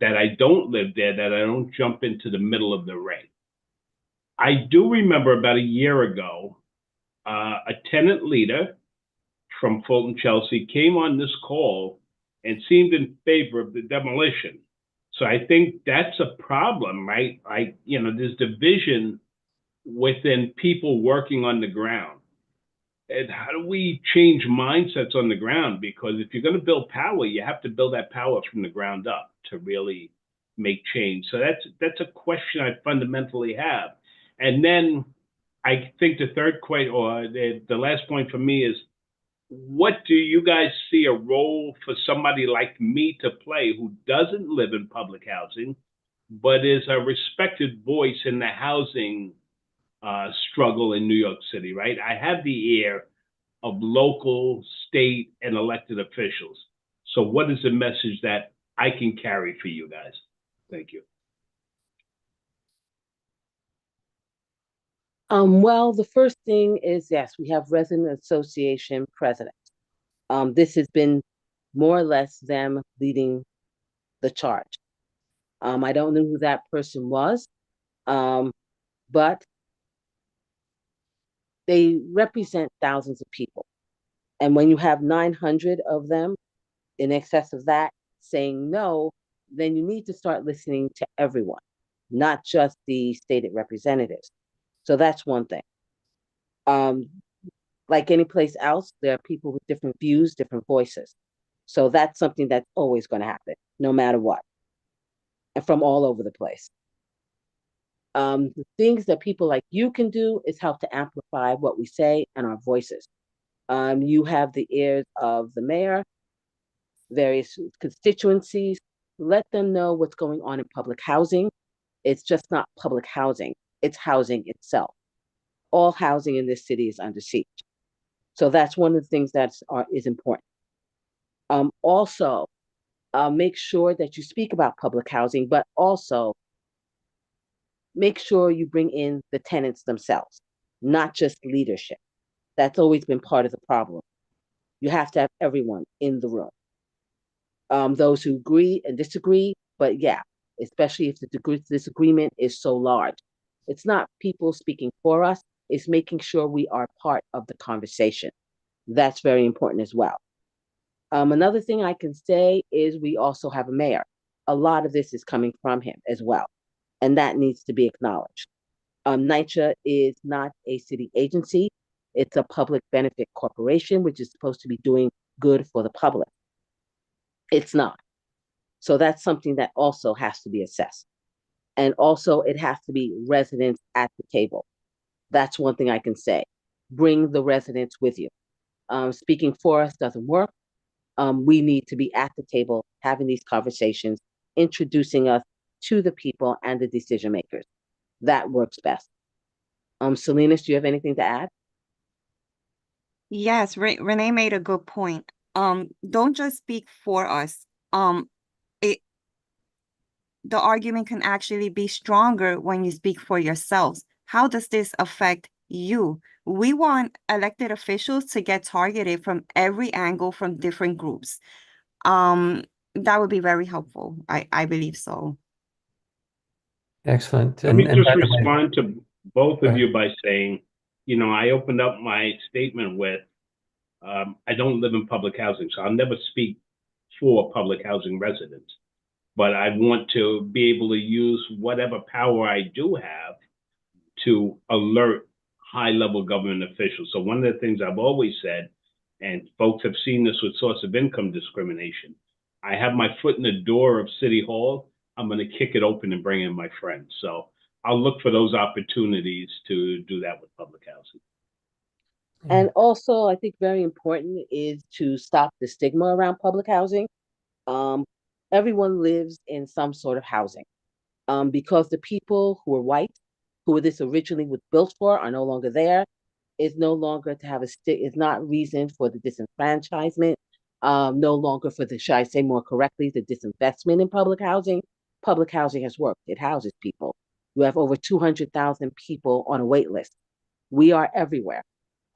that I don't live there, that I don't jump into the middle of the ring. I do remember about a year ago, a tenant leader from Fulton Chelsea came on this call and seemed in favor of the demolition. So I think that's a problem, right? There's division within people working on the ground. And how do we change mindsets on the ground? Because if you're going to build power, you have to build that power from the ground up to really make change. So that's a question I fundamentally have. And then I think the third question, or the last point for me is, what do you guys see a role for somebody like me to play who doesn't live in public housing, but is a respected voice in the housing struggle in New York City, right? I have the ear of local, state, and elected officials. So what is the message that I can carry for you guys? Thank you. Well, the first thing is, yes, we have resident association president. This has been more or less them leading the charge. I don't know who that person was, but they represent thousands of people. And when you have 900 of them, in excess of that, saying no, then you need to start listening to everyone, not just the stated representatives. So that's one thing. Like any place else, there are people with different views, different voices. So that's something that's always going to happen, no matter what, and from all over the place. The things that people like you can do is help to amplify what we say and our voices. You have the ears of the mayor, various constituencies. Let them know what's going on in public housing. It's just not public housing, it's housing itself. All housing in this city is under siege. So that's one of the things that is important. Also, make sure that you speak about public housing, but also make sure you bring in the tenants themselves, not just leadership. That's always been part of the problem. You have to have everyone in the room. Those who agree and disagree, but yeah, especially if the disagreement is so large. It's not people speaking for us, it's making sure we are part of the conversation. That's very important as well. Another thing I can say is we also have a mayor. A lot of this is coming from him as well, and that needs to be acknowledged. NYCHA is not a city agency. It's a public benefit corporation, which is supposed to be doing good for the public. It's not. So that's something that also has to be assessed. And also it has to be residents at the table. That's one thing I can say. Bring the residents with you. Speaking for us doesn't work. We need to be at the table, having these conversations, introducing us to the people and the decision makers. That works best. Celines, do you have anything to add? Yes, Renee made a good point. Don't just speak for us. The argument can actually be stronger when you speak for yourselves. How does this affect you? We want elected officials to get targeted from every angle from different groups. That would be very helpful. I believe so. Excellent. Let me And just by the way, respond to both go of ahead. you by saying, you know, I opened up my statement with, I don't live in public housing, so I'll never speak for public housing residents. But I want to be able to use whatever power I do have to alert high-level government officials. So one of the things I've always said, and folks have seen this with source of income discrimination, I have my foot in the door of City Hall, I'm going to kick it open and bring in my friends. So I'll look for those opportunities to do that with public housing. And also, I think very important is to stop the stigma around public housing. Everyone lives in some sort of housing. Because the people who are white, who this originally was built for, are no longer there. It's no longer to have it's not reason for the disenfranchisement, no longer for the, should I say more correctly, the disinvestment in public housing. Public housing has worked. It houses people. You have over 200,000 people on a wait list. We are everywhere.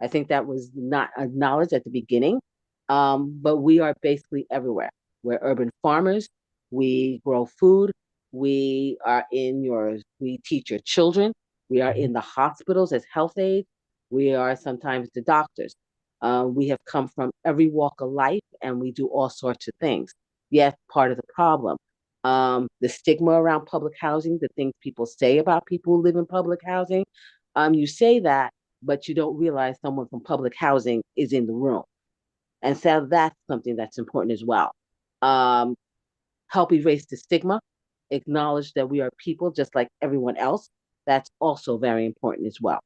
I think that was not acknowledged at the beginning, but we are basically everywhere. We're urban farmers. We grow food. We teach your children. We are in the hospitals as health aides. We are sometimes the doctors. We have come from every walk of life, and we do all sorts of things. Yet part of the problem, the stigma around public housing, the things people say about people who live in public housing, you say that, but you don't realize someone from public housing is in the room. And so that's something that's important as well. Help erase the stigma, acknowledge that we are people just like everyone else. That's also very important as well.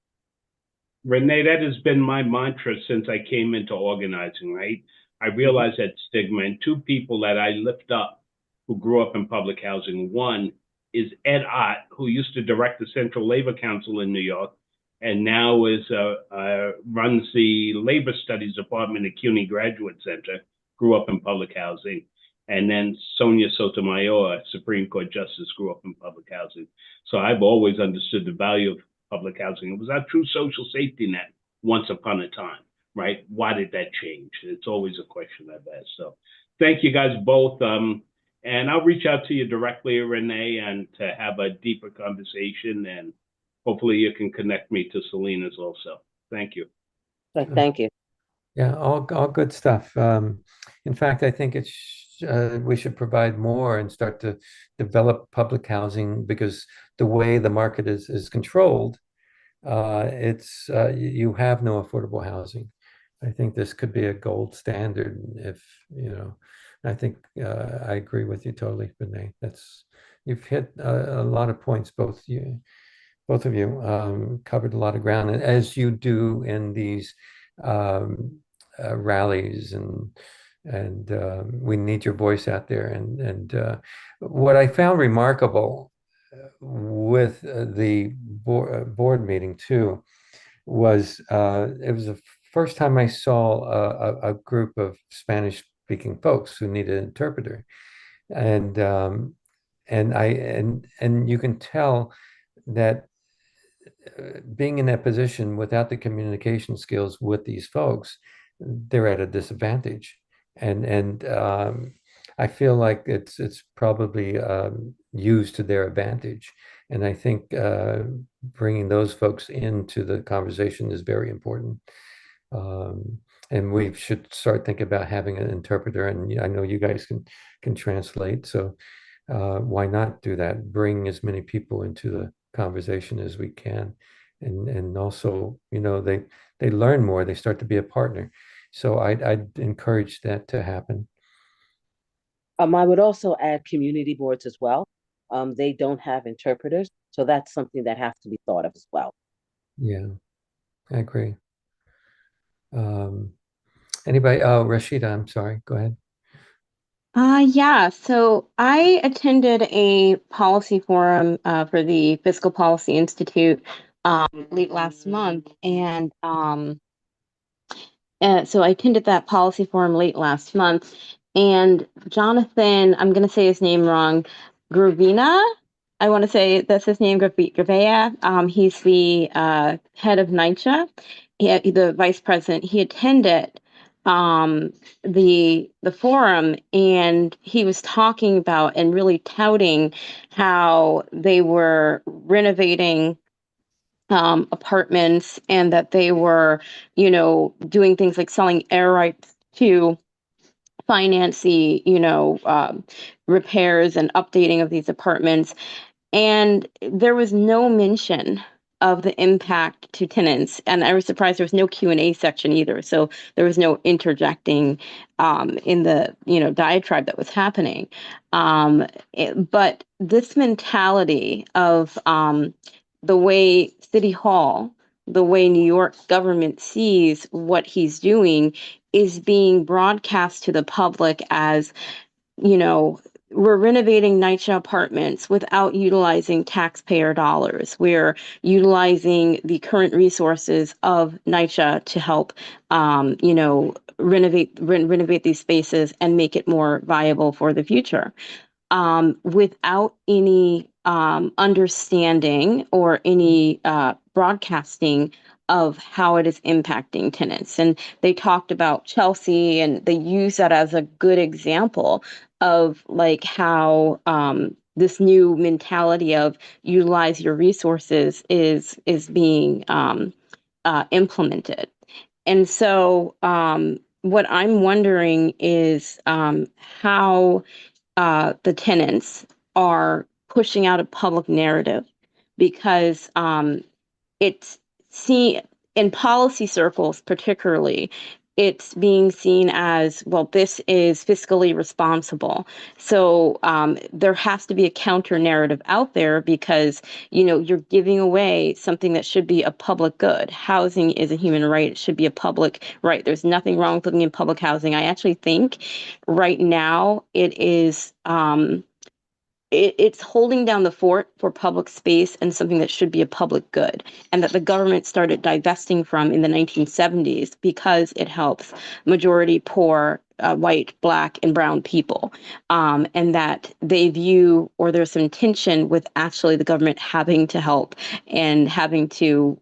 Renee, that has been my mantra since I came into organizing, right? I realized that stigma, and two people that I lift up who grew up in public housing. One is Ed Ott, who used to direct the Central Labor Council in New York, and now runs the Labor Studies Department at CUNY Graduate Center, grew up in public housing. And then Sonia Sotomayor, Supreme Court Justice, grew up in public housing. So I've always understood the value of public housing. It was our true social safety net once upon a time, right? Why did that change? It's always a question I've asked. So thank you guys both. And I'll reach out to you directly, Renee, and to have a deeper conversation, and hopefully you can connect me to Celines also. Thank you. Thank you. Yeah, all good stuff. In fact, I think we should provide more and start to develop public housing, because the way the market is controlled, you have no affordable housing. I think this could be a gold standard if, I think I agree with you totally, Renee. You've hit a lot of points, both of you covered a lot of ground, and as you do in these rallies, and we need your voice out there. And what I found remarkable with the board meeting too was it was the first time I saw a group of Spanish-speaking folks who needed an interpreter, and you can tell that being in that position without the communication skills with these folks, they're at a disadvantage. And I feel like it's probably used to their advantage. And I think bringing those folks into the conversation is very important. And we should start thinking about having an interpreter. And I know you guys can translate, so why not do that? Bring as many people into the conversation as we can, and also, they learn more. They start to be a partner. So I'd encourage that to happen. I would also add community boards as well. They don't have interpreters, so that's something that has to be thought of as well. Yeah, I agree. Anybody? Oh, Rashida, I'm sorry. Go ahead. Yeah, so I attended a policy forum for the Fiscal Policy Institute late last month, and so I attended that policy forum late last month, and Jonathan, I'm going to say his name wrong, Gravina, I want to say that's his name, Gravea. He's the head of NYCHA, the vice president. He attended the forum, and he was talking about and really touting how they were renovating apartments, and that they were, doing things like selling air rights to finance the, repairs and updating of these apartments. And there was no mention of the impact to tenants. And I was surprised there was no Q&A section either. So there was no interjecting in the, diatribe that was happening. But this mentality of the way City Hall, the way New York government sees what he's doing, is being broadcast to the public as, we're renovating NYCHA apartments without utilizing taxpayer dollars. We're utilizing the current resources of NYCHA to help, renovate these spaces and make it more viable for the future, without any understanding or any broadcasting of how it is impacting tenants. And they talked about Chelsea, and they use that as a good example of like how this new mentality of utilize your resources is being implemented. And so what I'm wondering is how the tenants are pushing out a public narrative, because it's seen in policy circles, particularly, it's being seen as, well, this is fiscally responsible. So there has to be a counter narrative out there, because, you're giving away something that should be a public good. Housing is a human right. It should be a public right. There's nothing wrong with living in public housing. I actually think right now it is, it's holding down the fort for public space and something that should be a public good, and that the government started divesting from in the 1970s because it helps majority poor white, black, and brown people, and that they view, or there's some tension with actually the government having to help and having to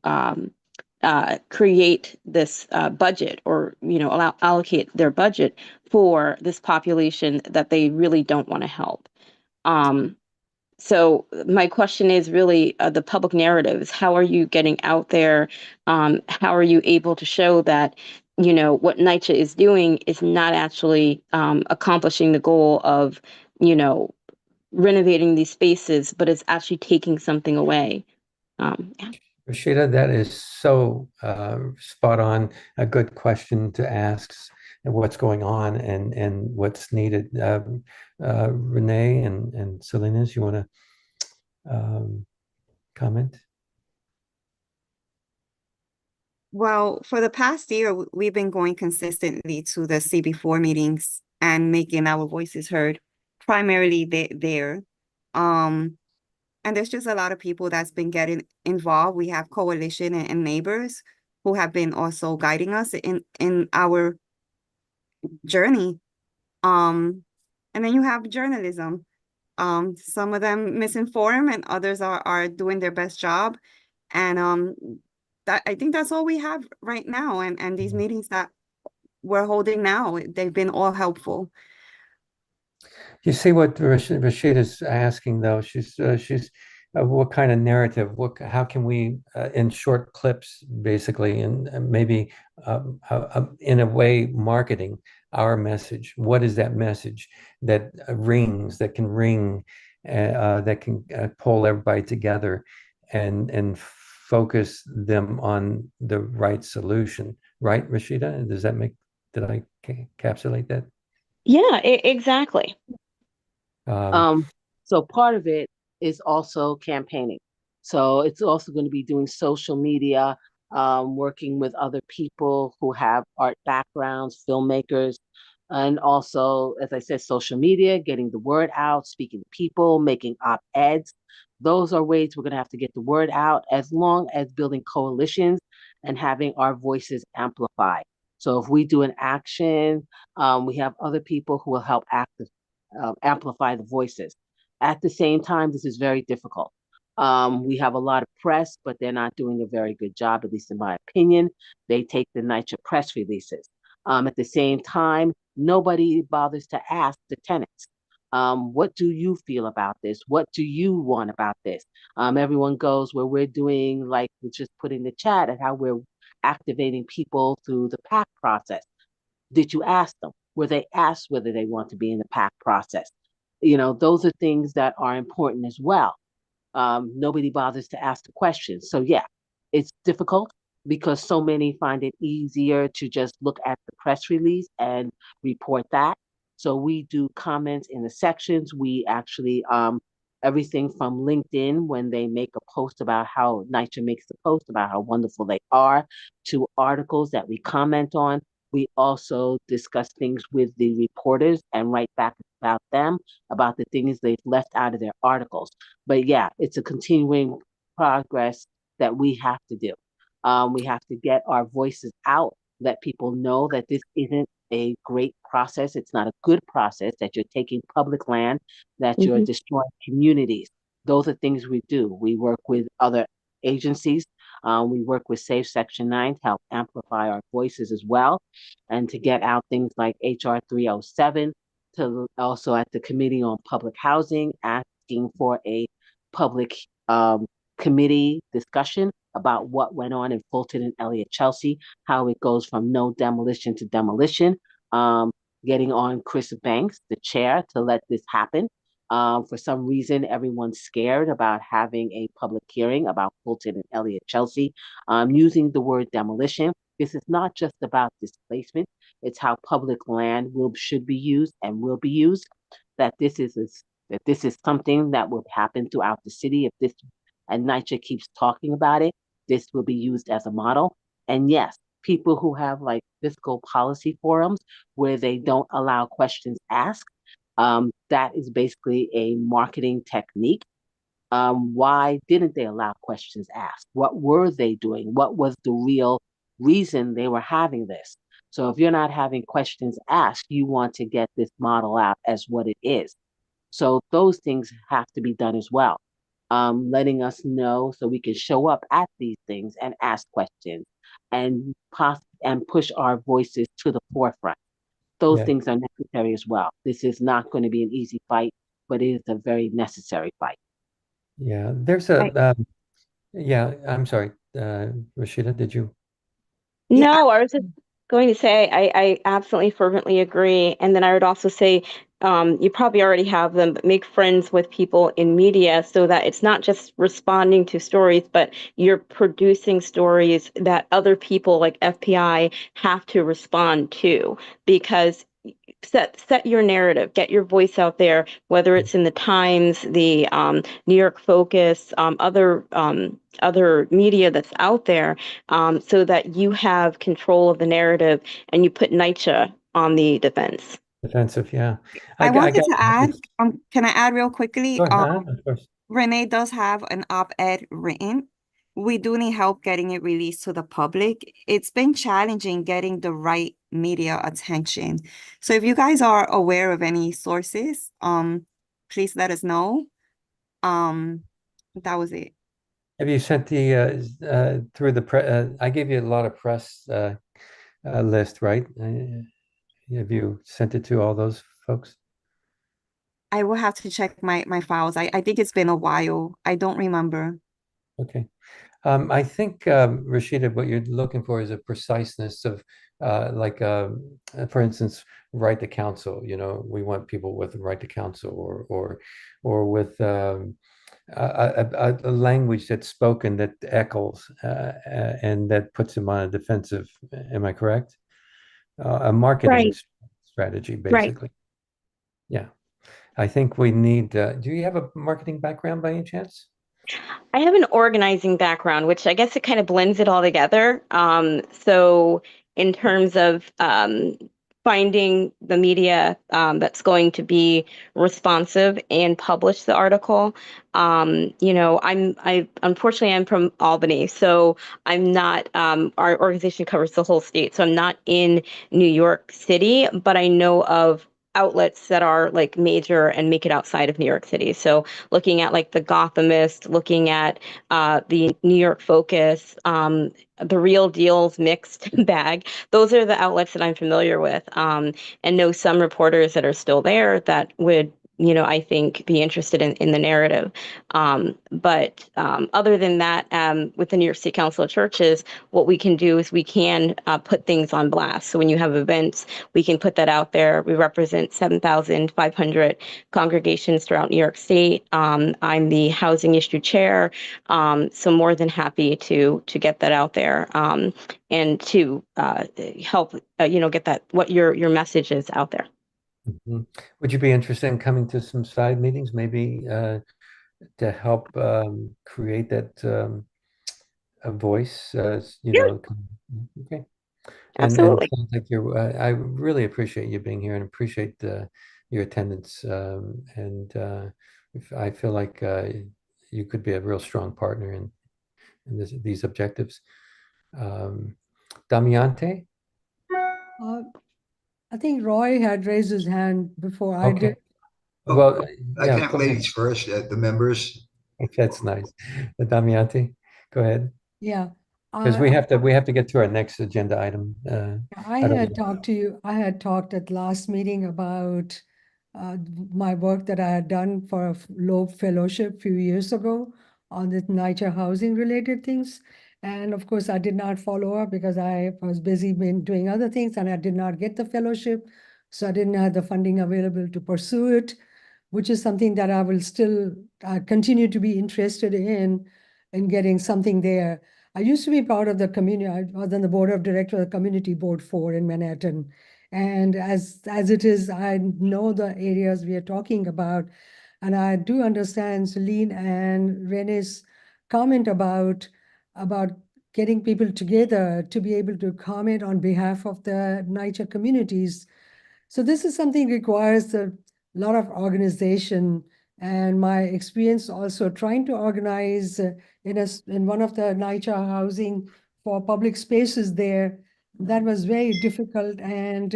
create this budget, or allocate their budget for this population that they really don't want to help. So my question is really the public narratives. How are you getting out there? How are you able to show that, what NYCHA is doing is not actually accomplishing the goal of, renovating these spaces, but is actually taking something away? Yeah. Rashida, that is so spot on. A good question to ask, and what's going on and what's needed. Renee and Celines, you want to comment? Well, for the past year, we've been going consistently to the CB4 meetings and making our voices heard, primarily there. And there's just a lot of people that's been getting involved. We have coalition and neighbors who have been also guiding us in our journey. And then you have journalism. Some of them misinform, and others are doing their best job. And that, I think that's all we have right now. And these meetings that we're holding now, they've been all helpful. You see what Rashida's asking, though. She's what kind of narrative? How can we, in short clips, basically, and maybe in a way, marketing our message? What is that message that rings, that can ring, that can pull everybody together, and focus them on the right solution? Right, Rashida? Did I encapsulate that? Yeah, exactly. So part of it is also campaigning. So it's also going to be doing social media, working with other people who have art backgrounds, filmmakers, and also, as I said, social media, getting the word out, speaking to people, making op-eds. Those are ways we're going to have to get the word out, as long as building coalitions and having our voices amplified. So if we do an action, we have other people who will help amplify the voices. At the same time, this is very difficult. We have a lot of press, but they're not doing a very good job, at least in my opinion. They take the NYCHA press releases. At the same time, nobody bothers to ask the tenants, what do you feel about this? What do you want about this? Everyone goes where we're doing, like we just put in the chat, and how we're activating people through the PAC process. Did you ask them? Were they asked whether they want to be in the PAC process? Those are things that are important as well. Nobody bothers to ask the questions. So yeah, it's difficult because so many find it easier to just look at the press release and report that. So we do comments in the sections. We actually, everything from LinkedIn, when they make a post about how NYCHA makes the post about how wonderful they are, to articles that we comment on. We also discuss things with the reporters and write back about them, about the things they've left out of their articles. But yeah, it's a continuing progress that we have to do. We have to get our voices out, let people know that this isn't a great process. It's not a good process, that you're taking public land, that you're destroying communities. Those are things we do. We work with other agencies. We work with Safe Section 9 to help amplify our voices as well, and to get out things like HR 307, to also at the Committee on Public Housing, asking for a public committee discussion about what went on in Fulton and Elliott-Chelsea, how it goes from no demolition to demolition, getting on Chris Banks, the chair, to let this happen. For some reason, everyone's scared about having a public hearing about Fulton and Elliott-Chelsea, using the word demolition. This is not just about displacement. It's how public land should be used and will be used. That this is something that will happen throughout the city. If this and NYCHA keeps talking about it, this will be used as a model. And yes, people who have like fiscal policy forums where they don't allow questions asked, that is basically a marketing technique. Why didn't they allow questions asked? What were they doing? What was the real reason they were having this? So if you're not having questions asked, you want to get this model out as what it is. So those things have to be done as well. Letting us know so we can show up at these things and ask questions and push our voices to the forefront. Those things are necessary as well. This is not going to be an easy fight, but it is a very necessary fight. Yeah, there's yeah, I'm sorry, Rashida, did you? No, I was just going to say I absolutely fervently agree. And then I would also say you probably already have them, but make friends with people in media so that it's not just responding to stories, but you're producing stories that other people like FPI have to respond to, because set your narrative, get your voice out there, whether it's in the Times, the New York Focus, other media that's out there, so that you have control of the narrative and you put NYCHA on the defense. Defensive, yeah. I wanted to add, can I add real quickly? Of course. Renee does have an op-ed written. We do need help getting it released to the public. It's been challenging getting the right media attention. So if you guys are aware of any sources, please let us know. That was it. Have you sent the through the press? I gave you a lot of press list, right? Have you sent it to all those folks? I will have to check my files. I think it's been a while. I don't remember. Okay. I think, Rashida, what you're looking for is a preciseness of, for instance, right to counsel. We want people with the right to counsel, or with a language that's spoken that echoes and that puts them on a defensive. Am I correct? A marketing strategy, basically. Yeah. I think we need, do you have a marketing background by any chance? I have an organizing background, which I guess it kind of blends it all together. So in terms of finding the media that's going to be responsive and publish the article, unfortunately I'm from Albany, so I'm not. Our organization covers the whole state, so I'm not in New York City, but I know of outlets that are like major and make it outside of New York City. So looking at like the Gothamist, looking at the New York Focus, the Real Deals mixed bag. Those are the outlets that I'm familiar with, and know some reporters that are still there that would, I think be interested in the narrative. But other than that, with the New York City Council of Churches, what we can do is we can put things on blast. So when you have events, we can put that out there. We represent 7,500 congregations throughout New York State. I'm the housing issue chair, so more than happy to get that out there, and to help get that, what your message is out there. Mhm. Would you be interested in coming to some side meetings, maybe to help create that a voice? Okay. And Absolutely. it sounds like I really appreciate you being here and appreciate your attendance. And I feel like you could be a real strong partner in these objectives. Damiante? I think Roy had raised his hand before I Okay. did. Well, I yeah, can have go ahead. ladies first, the members. That's nice. Damiante, go ahead. Yeah. Because we have to get to our next agenda item. I I don't had know. talked to you, I had talked at last meeting about my work that I had done for a Loeb Fellowship a few years ago on the NYCHA housing related things. And of course, I did not follow up because I was busy doing other things and I did not get the fellowship. So I didn't have the funding available to pursue it, which is something that I will still continue to be interested in getting something there. I used to be part of the community. I was on the board of directors of the Community Board 4 in Manhattan. And as it is, I know the areas we are talking about. And I do understand Celines and Renee's comment about getting people together to be able to comment on behalf of the NYCHA communities. So this is something requires a lot of organization, and my experience also trying to organize in one of the NYCHA housing for public spaces there. That was very difficult, and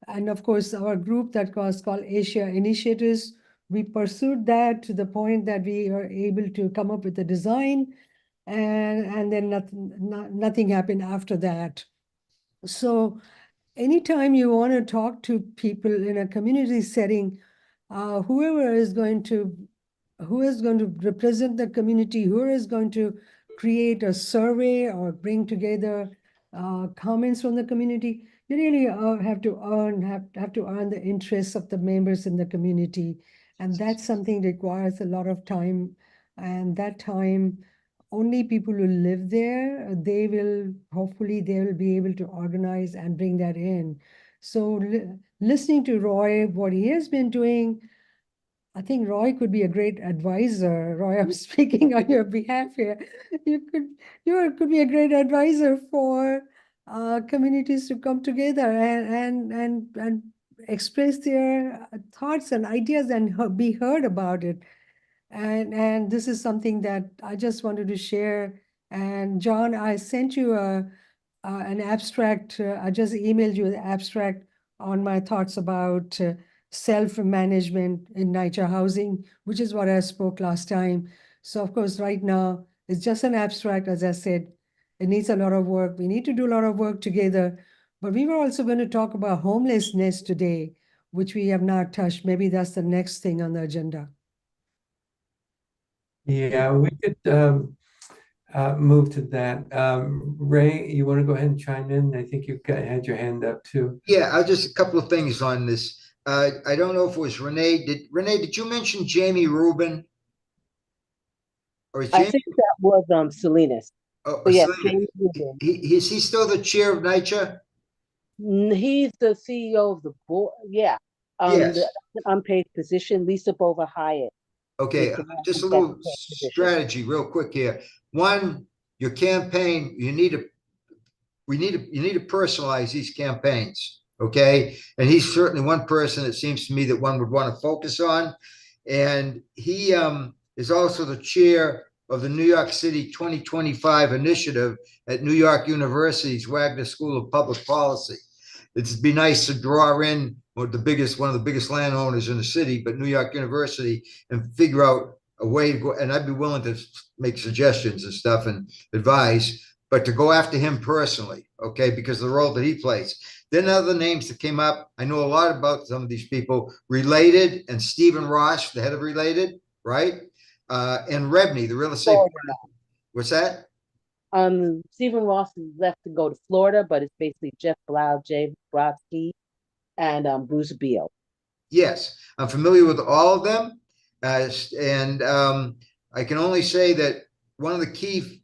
of course our group that was called Asia Initiatives, we pursued that to the point that we are able to come up with a design, and then nothing happened after that. So anytime you want to talk to people in a community setting, whoever is going to represent the community, who is going to create a survey or bring together comments from the community, you really have to earn the interests of the members in the community, and that's something requires a lot of time, and that time only people who live there, hopefully they will be able to organize and bring that in. So listening to Roy, what he has been doing, I think Roy could be a great advisor. Roy, I'm speaking on your behalf here. You could be a great advisor for communities to come together and express their thoughts and ideas and be heard about it. And this is something that I just wanted to share. And John, I sent you an abstract. I just emailed you the abstract on my thoughts about self-management in NYCHA housing, which is what I spoke last time. So of course, right now, it's just an abstract, as I said. It needs a lot of work. We need to do a lot of work together. But we were also going to talk about homelessness today, which we have not touched. Maybe that's the next thing on the agenda. Yeah, we could move to that. Ray, you want to go ahead and chime in? I think you had your hand up too. Yeah, just a couple of things on this. I don't know if it was Renee. Did you mention Jamie Rubin? Or is I Jamie? think that was Celines. Oh, But yes, Celina. Jamie Rubin. Is he still the chair of NYCHA? He's the CEO of the board. Yeah. Yes. The unpaid position. Lisa Bova Hyatt. Okay, just a little strategy real quick here. One, your campaign, you need to personalize these campaigns, okay? And he's certainly one person, it seems to me, that one would want to focus on. And he is also the chair of the New York City 2025 initiative at New York University's Wagner School of Public Policy. It'd be nice to draw in one of the biggest landowners in the city, but New York University, and figure out a way to go. And I'd be willing to make suggestions and stuff and advise, but to go after him personally, okay, because of the role that he plays. Then other names that came up, I know a lot about some of these people, Related and Stephen Ross, the head of Related, right? And Rebney, the real estate. What's that? Stephen Ross is left to go to Florida, but it's basically Jeff Blau, Jay Brodsky, and Bruce Beal. Yes, I'm familiar with all of them. And I can only say that one of the key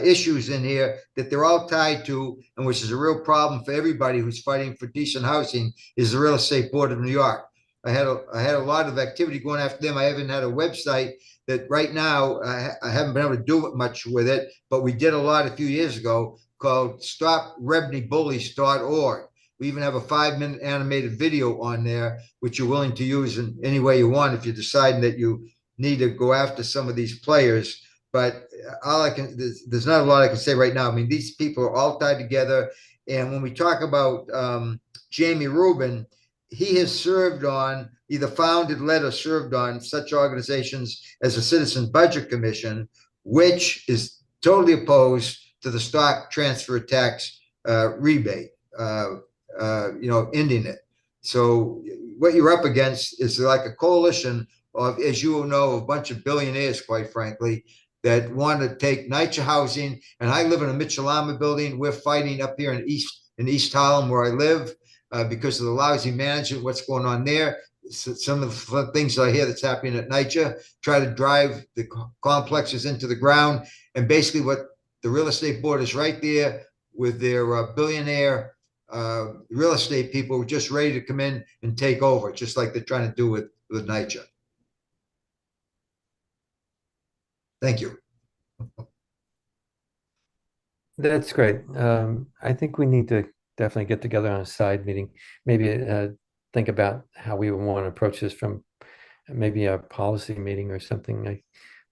issues in here that they're all tied to, and which is a real problem for everybody who's fighting for decent housing, is the Real Estate Board of New York. I had a lot of activity going after them. I haven't had a website that right now I haven't been able to do much with it, but we did a lot a few years ago called StopRebneyBullies.org. We even have a 5-minute animated video on there, which you're willing to use in any way you want if you're deciding that you need to go after some of these players. But there's not a lot I can say right now. I mean, these people are all tied together. And when we talk about Jamie Rubin, he has served on, either founded, led, or served on such organizations as the Citizen Budget Commission, which is totally opposed to the stock transfer tax rebate, ending it. So what you're up against is like a coalition of, as you know, a bunch of billionaires, quite frankly, that want to take NYCHA Housing. And I live in a Mitchell-Lama building. We're fighting up here in East Harlem, where I live, because of the lousy management, what's going on there. Some of the things that I hear that's happening at NYCHA, try to drive the complexes into the ground. And basically what the real estate board is right there with their billionaire real estate people just ready to come in and take over, just like they're trying to do with NYCHA. Thank you. That's great. I think we need to definitely get together on a side meeting, maybe think about how we would want to approach this from maybe a policy meeting or something.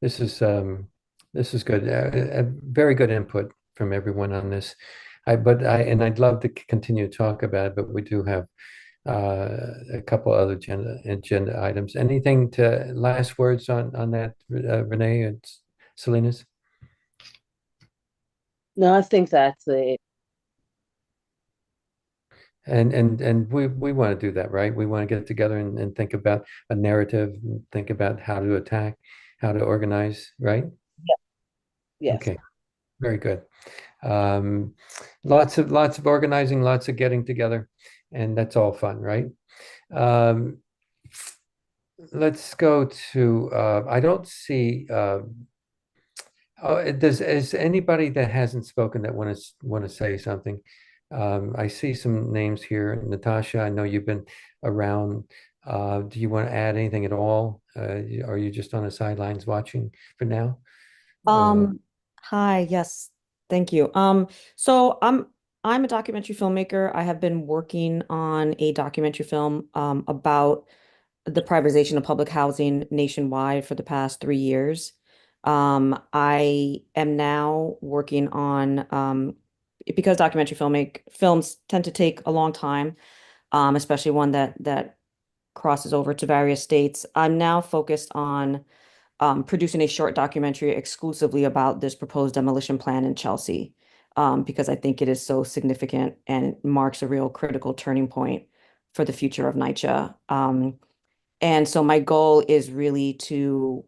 This is good. A very good input from everyone on this. I'd love to continue to talk about it, but we do have a couple other agenda items. Anything last words on that, Renee and Celines? No, I think that's it. And we want to do that, right? We want to get together and think about a narrative, think about how to attack, how to organize, right? Yes. Okay, very good. Lots of organizing, lots of getting together, and that's all fun, right? Let's go to I don't see is anybody that hasn't spoken that want to say something? I see some names here. Natasha, I know you've been around. Do you want to add anything at all? Are you just on the sidelines watching for now? Hi, yes, thank you. So I'm a documentary filmmaker. I have been working on a documentary film about the privatization of public housing nationwide for the past 3 years. I am now working on because documentary films tend to take a long time, especially one that crosses over to various states. I'm now focused on producing a short documentary exclusively about this proposed demolition plan in Chelsea, because I think it is so significant and it marks a real critical turning point for the future of NYCHA. And so my goal is really to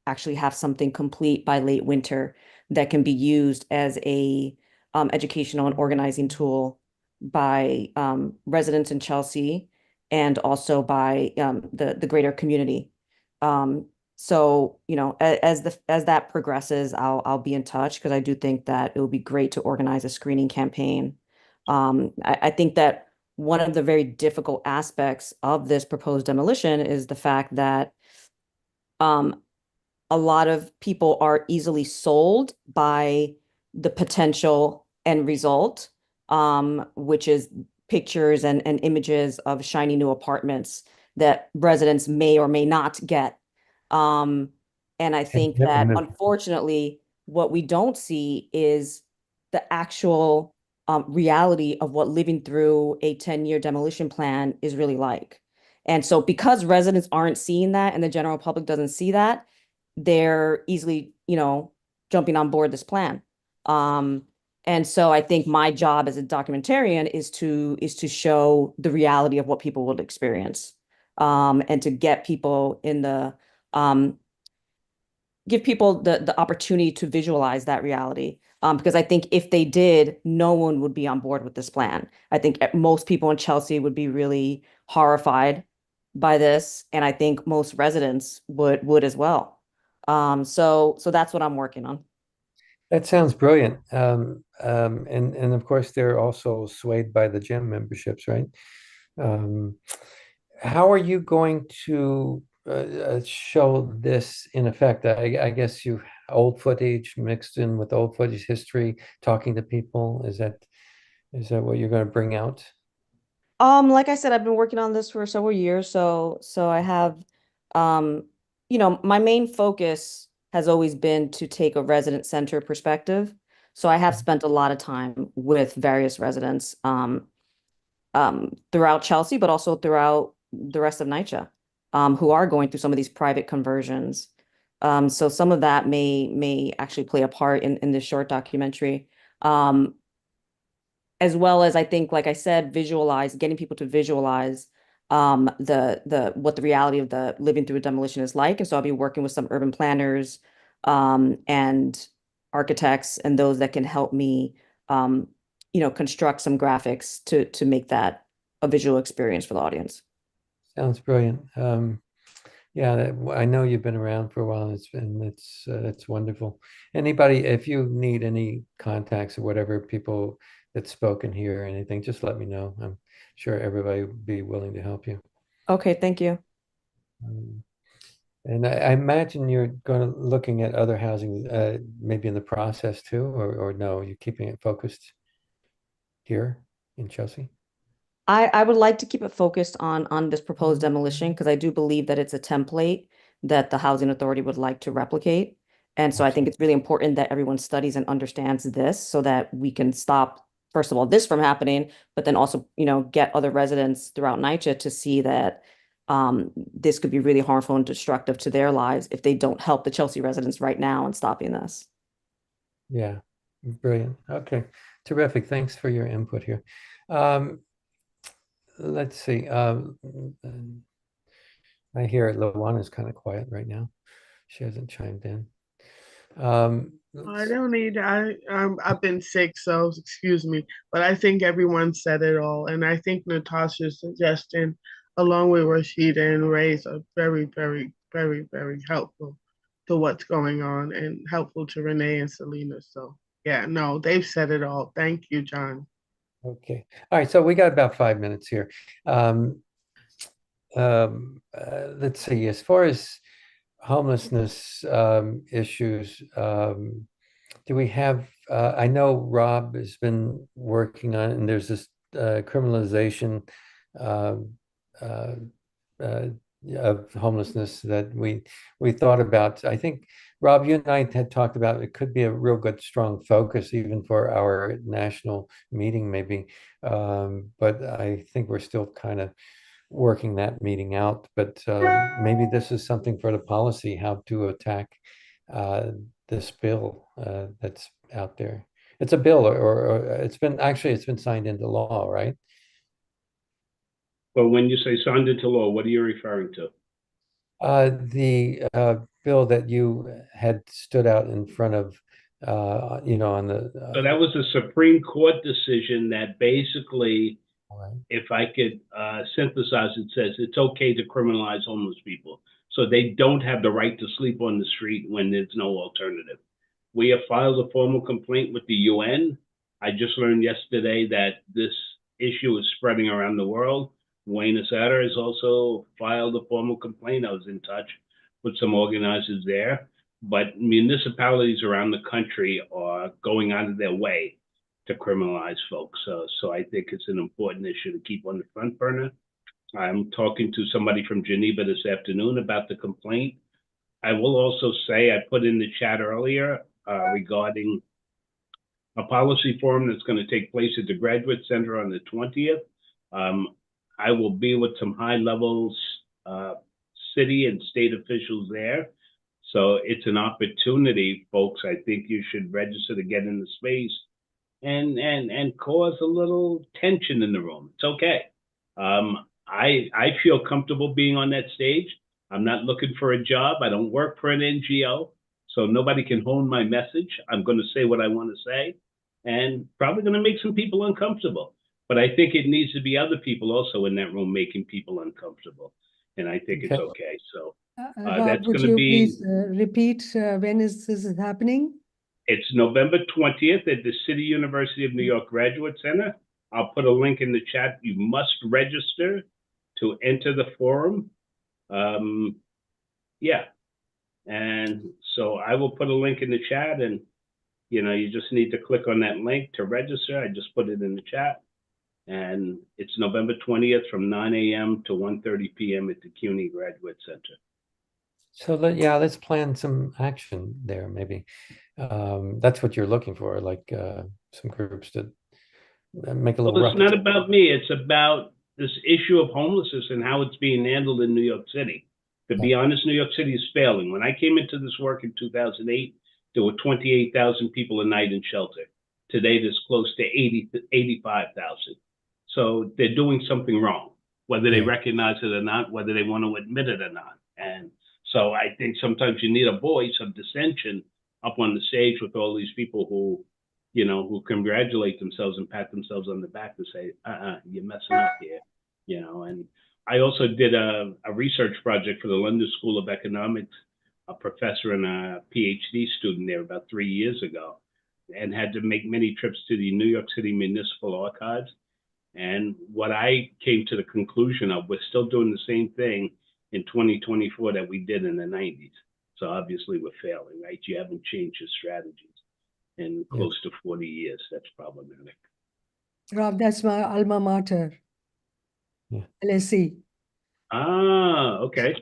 actually have something complete by late winter that can be used as a educational and organizing tool by residents in Chelsea and also by the greater community. So, as that progresses, I'll be in touch, because I do think that it would be great to organize a screening campaign. I think that one of the very difficult aspects of this proposed demolition is the fact that a lot of people are easily sold by the potential end result, which is pictures and images of shiny new apartments that residents may or may not get. And I think that unfortunately, what we don't see is the actual reality of what living through a 10-year demolition plan is really like. And so because residents aren't seeing that and the general public doesn't see that, they're easily, jumping on board this plan. And so I think my job as a documentarian is to show the reality of what people would experience, and to get people in the give people the opportunity to visualize that reality. Because I think if they did, no one would be on board with this plan. I think most people in Chelsea would be really horrified by this, and I think most residents would as well. So that's what I'm working on. That sounds brilliant. And of course, they're also swayed by the gym memberships, right? Um, how are you going to show this in effect? I guess you old footage mixed in with old footage history, talking to people. Is that what you're going to bring out? Like I said, I've been working on this for several years, so I have, um, my main focus has always been to take a resident center perspective. So I have spent a lot of time with various residents, throughout Chelsea, but also throughout the rest of NYCHA, who are going through some of these private conversions. So some of that may actually play a part in this short documentary. As well as I think, like I said, getting people to visualize the what the reality of the living through a demolition is like. And so I'll be working with some urban planners and architects and those that can help me construct some graphics to make that a visual experience for the audience. Sounds brilliant. Yeah, I know you've been around for a while. It's wonderful. Anybody, if you need any contacts or whatever, people that's spoken here or anything, just let me know. I'm sure everybody would be willing to help you. Okay, thank you. And I imagine you're looking at other housing, maybe in the process too, or no, you're keeping it focused here in Chelsea. I would like to keep it focused on this proposed demolition because I do believe that it's a template that the housing authority would like to replicate. And so I think it's really important that everyone studies and understands this so that we can stop, first of all, this from happening, but then also, get other residents throughout NYCHA to see that this could be really harmful and destructive to their lives if they don't help the Chelsea residents right now in stopping this. Yeah, brilliant. Okay, terrific. Thanks for your input here. Let's see. I hear Luana's kind of quiet right now. She hasn't chimed in. I don't need. I've been sick, so excuse me. But I think everyone said it all, and I think Natasha's suggestion, along with Rashida and Ray's, are very, very, very, very helpful to what's going on and helpful to Renee and Selena. So yeah, no, they've said it all. Thank you, John. Okay. All right. So we got about 5 minutes here. Let's see. As far as homelessness issues, do we have? I know Rob has been working on, and there's this criminalization um, uh, of homelessness that we thought about. I think Rob, you and I had talked about it could be a real good strong focus even for our national meeting, maybe. But I think we're still kind of working that meeting out. But maybe this is something for the policy, how to attack this bill that's out there. It's a bill, or it's been signed into law, right? But when you say signed into law, what are you referring to? The bill that you had stood out in front of, on the. So that was a Supreme Court decision that basically, Right. if I could synthesize, it says it's okay to criminalize homeless people. So they don't have the right to sleep on the street when there's no alternative. We have filed a formal complaint with the UN. I just learned yesterday that this issue is spreading around the world. Buenos Aires has also filed a formal complaint. I was in touch with some organizers there, but municipalities around the country are going out of their way to criminalize folks. So I think it's an important issue to keep on the front burner. I'm talking to somebody from Geneva this afternoon about the complaint. I will also say, I put in the chat earlier regarding a policy forum that's going to take place at the Graduate Center on the 20th. I will be with some high levels city and state officials there. So it's an opportunity, folks. I think you should register to get in the space and cause a little tension in the room. It's okay. I feel comfortable being on that stage. I'm not looking for a job. I don't work for an NGO, so nobody can hone my message. I'm going to say what I want to say, and probably going to make some people uncomfortable. But I think it needs to be other people also in that room making people uncomfortable, and I think it's okay. So Rob, that's would going to you be. please repeat when is this happening? It's November 20th at the City University of New York Graduate Center. I'll put a link in the chat. You must register to enter the forum. Yeah. And so I will put a link in the chat, and you just need to click on that link to register. I just put it in the chat. And it's November 20th from 9 a.m. to 1:30 p.m. at the CUNY Graduate Center. So let's plan some action there, maybe. That's what you're looking for, like some groups to make a little Well, it's not about me. It's about this issue of homelessness and how it's being handled in New York City. To be honest, New York City is failing. When I came into this work in 2008, there were 28,000 people a night in shelter. Today, there's close to 85,000. So they're doing something wrong, whether they recognize it or not, whether they want to admit it or not. And so I think sometimes you need a voice of dissension up on the stage with all these people who congratulate themselves and pat themselves on the back and say, you're messing up here, and I also did a research project for the London School of Economics, a professor and a PhD student there about 3 years ago, and had to make many trips to the New York City Municipal Archives. And what I came to the conclusion of, we're still doing the same thing in 2024 that we did in the 90s. So obviously we're failing, right? You haven't changed your strategies in close to 40 years. That's problematic. Rob, that's my alma mater. LSE. Okay.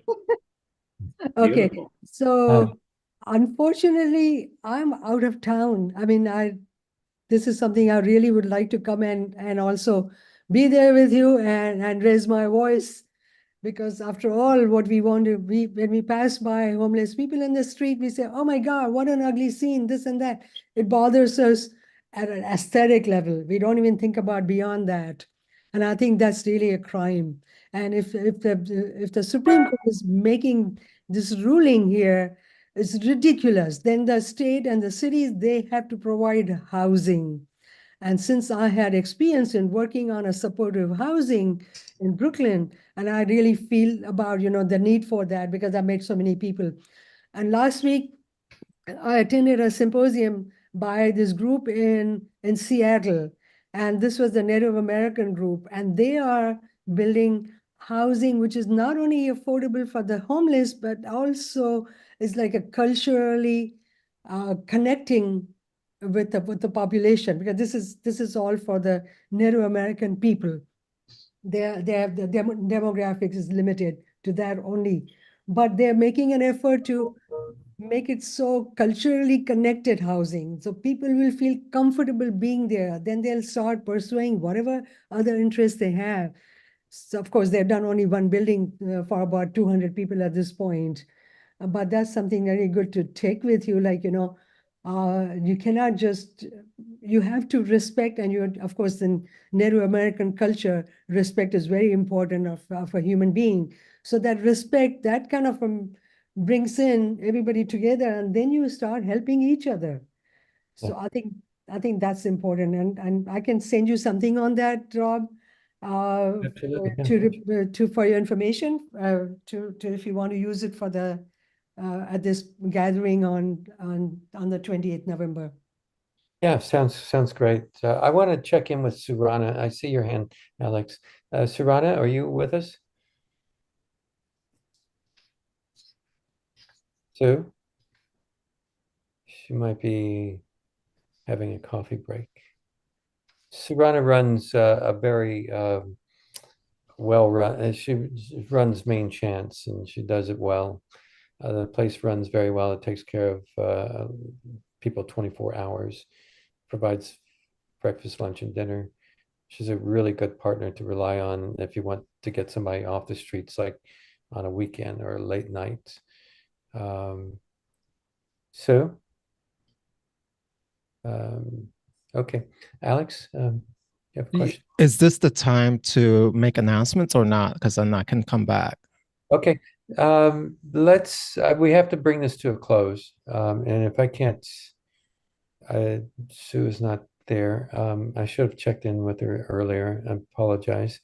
Okay. Beautiful. So unfortunately, I'm out of town. I mean, this is something I really would like to come and also be there with you and raise my voice, because after all, what we want to be, when we pass by homeless people in the street, we say, oh my God, what an ugly scene, this and that. It bothers us at an aesthetic level. We don't even think about beyond that. And I think that's really a crime. And if the Supreme Court is making this ruling here, it's ridiculous. Then the state and the cities, they have to provide housing. And since I had experience in working on a supportive housing in Brooklyn, and I really feel about, the need for that because I met so many people. And last week, I attended a symposium by this group in Seattle. And this was the Native American group. And they are building housing, which is not only affordable for the homeless, but also is like a culturally connecting with the population, because this is all for the Native American people. They have the demographics is limited to that only, but they're making an effort to make it so culturally connected housing, so people will feel comfortable being there. Then they'll start pursuing whatever other interests they have. So of course, they've done only one building for about 200 people at this point. But that's something very good to take with you. Like, you cannot just, you have to respect, and of course, in Native American culture, respect is very important of a human being. So that respect, that kind of brings in everybody together, and then you start helping each other. So I think that's important. And I can send you something on that, Rob. For your information, to if you want to use it for the at this gathering on the 28th November. Yeah, sounds great. I want to check in with Surana. I see your hand, Alex. Surana, are you with us? Sue? She might be having a coffee break. Surana runs a very well run. She runs Main Chance, and she does it well. The place runs very well. It takes care of people 24 hours. provides breakfast, lunch, and dinner. She's a really good partner to rely on if you want to get somebody off the streets, like on a weekend or a late night. Sue? Okay. Alex, you have a question? Is this the time to make announcements or not? Because then I can come back. Okay. Let's, we have to bring this to a close. And if I can't, Sue is not there. I should have checked in with her earlier. I apologize.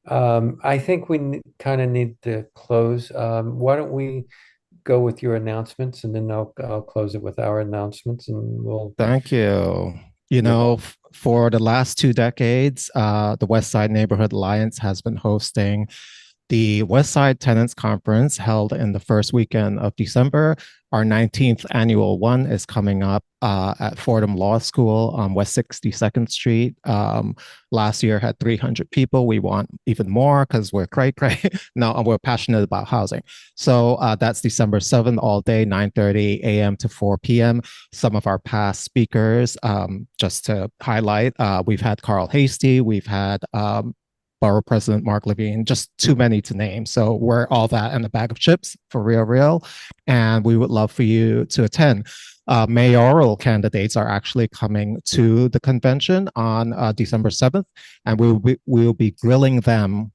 I think we kind of need to close. Why don't we go with your announcements, and then I'll close it with our announcements, and we'll. Thank you. You know, for the last 2 decades, the West Side Neighborhood Alliance has been hosting the West Side Tenants Conference held in the first weekend of December. Our 19th annual one is coming up at Fordham Law School on West 62nd Street. Last year had 300 people. We want even more because we're cray. No, we're passionate about housing. So that's December 7th, all day, 9:30 a.m. to 4 p.m. Some of our past speakers, just to highlight, we've had Carl Hasty, we've had Borough President Mark Levine, just too many to name. So we're all that and a bag of chips for real. And we would love for you to attend. Mayoral candidates are actually coming to the convention on December 7th, and we'll be grilling them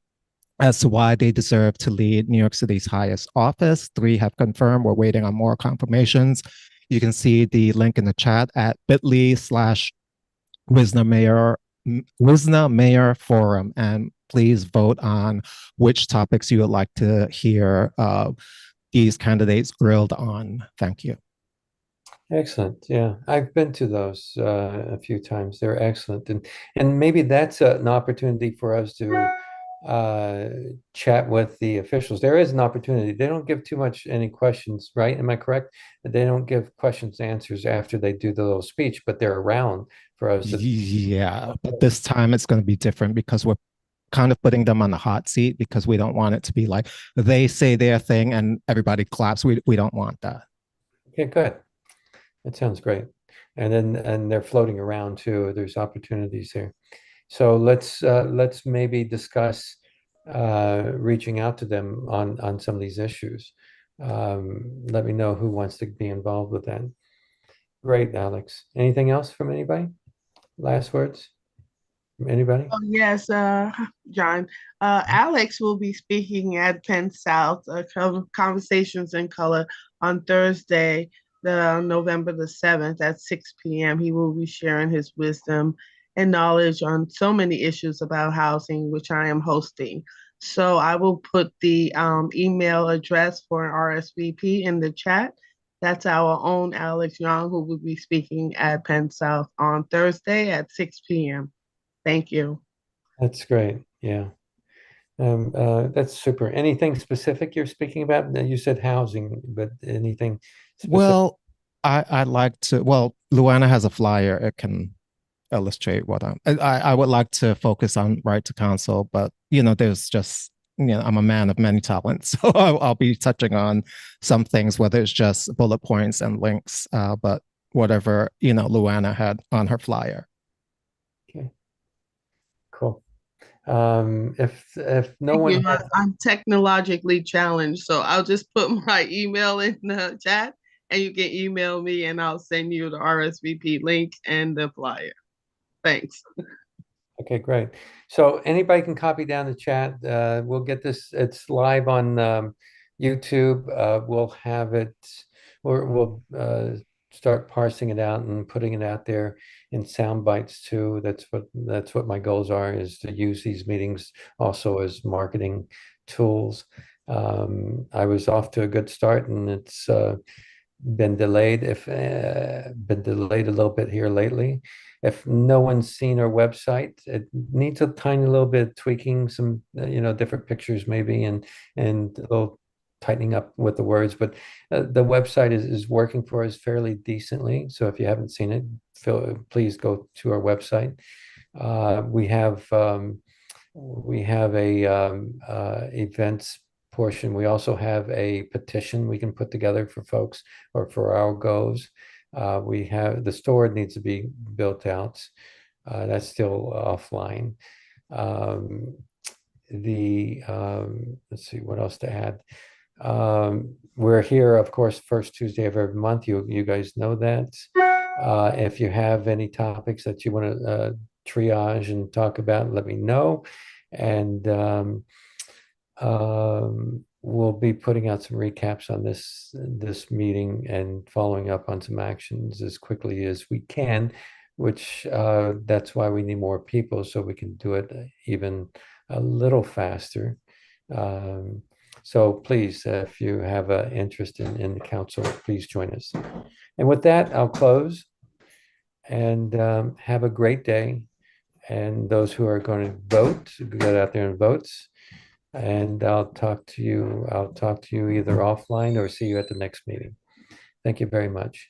as to why they deserve to lead New York City's highest office. 3 have confirmed. We're waiting on more confirmations. You can see the link in the chat at bit.ly/Wisna Mayor Forum, and please vote on which topics you would like to hear these candidates grilled on. Thank you. Excellent. Yeah, I've been to those a few times. They're excellent, and maybe that's an opportunity for us to chat with the officials. There is an opportunity. They don't give too much any questions, right? Am I correct? They don't give questions and answers after they do the little speech, but they're around for us. Yeah, but this time it's going to be different because we're kind of putting them on the hot seat because we don't want it to be like they say their thing and everybody claps. We don't want that. Okay, good. That sounds great. And they're floating around too. There's opportunities here. So let's maybe discuss reaching out to them on some of these issues. Let me know who wants to be involved with that. Great, Alex. Anything else from anybody? Last words from anybody? Oh, yes, John. Alex will be speaking at Penn South, Conversations in Color, on Thursday, November the 7th at 6 p.m. He will be sharing his wisdom and knowledge on so many issues about housing, which I am hosting. So I will put the email address for an RSVP in the chat. That's our own Alex Young, who will be speaking at Penn South on Thursday at 6 p.m. Thank you. That's great. Yeah. That's super. Anything specific you're speaking about? You said housing, but anything specific? Well, I'd like to, well, Luana has a flyer. It can illustrate what I would like to focus on right to counsel, but there's just, I'm a man of many talents. So I'll be touching on some things, whether it's just bullet points and links, but whatever, Luana had on her flyer. Okay. Cool. If no one has... I'm technologically challenged, so I'll just put my email in the chat and you can email me and I'll send you the RSVP link and the flyer. Thanks. Okay, great. So anybody can copy down the chat. We'll get this. It's live on YouTube. We'll have it. We'll start parsing it out and putting it out there in sound bites too. That's what my goals are, is to use these meetings also as marketing tools. I was off to a good start, and it's been delayed. Been delayed a little bit here lately. If no one's seen our website, it needs a tiny little bit of tweaking, some different pictures maybe, and a little tightening up with the words. But the website is working for us fairly decently. So if you haven't seen it, please go to our website. We have a events portion. We also have a petition we can put together for folks or for our goals. We have the store needs to be built out. That's still offline. Let's see what else to add. We're here, of course, first Tuesday of every month. You guys know that. If you have any topics that you want to triage and talk about, let me know. And we'll be putting out some recaps on this meeting and following up on some actions as quickly as we can, which that's why we need more people so we can do it even a little faster. So please, if you have an interest in the council, please join us. And with that, I'll close and have a great day. And those who are going to vote, get out there and vote. And I'll talk to you either offline or see you at the next meeting. Thank you very much.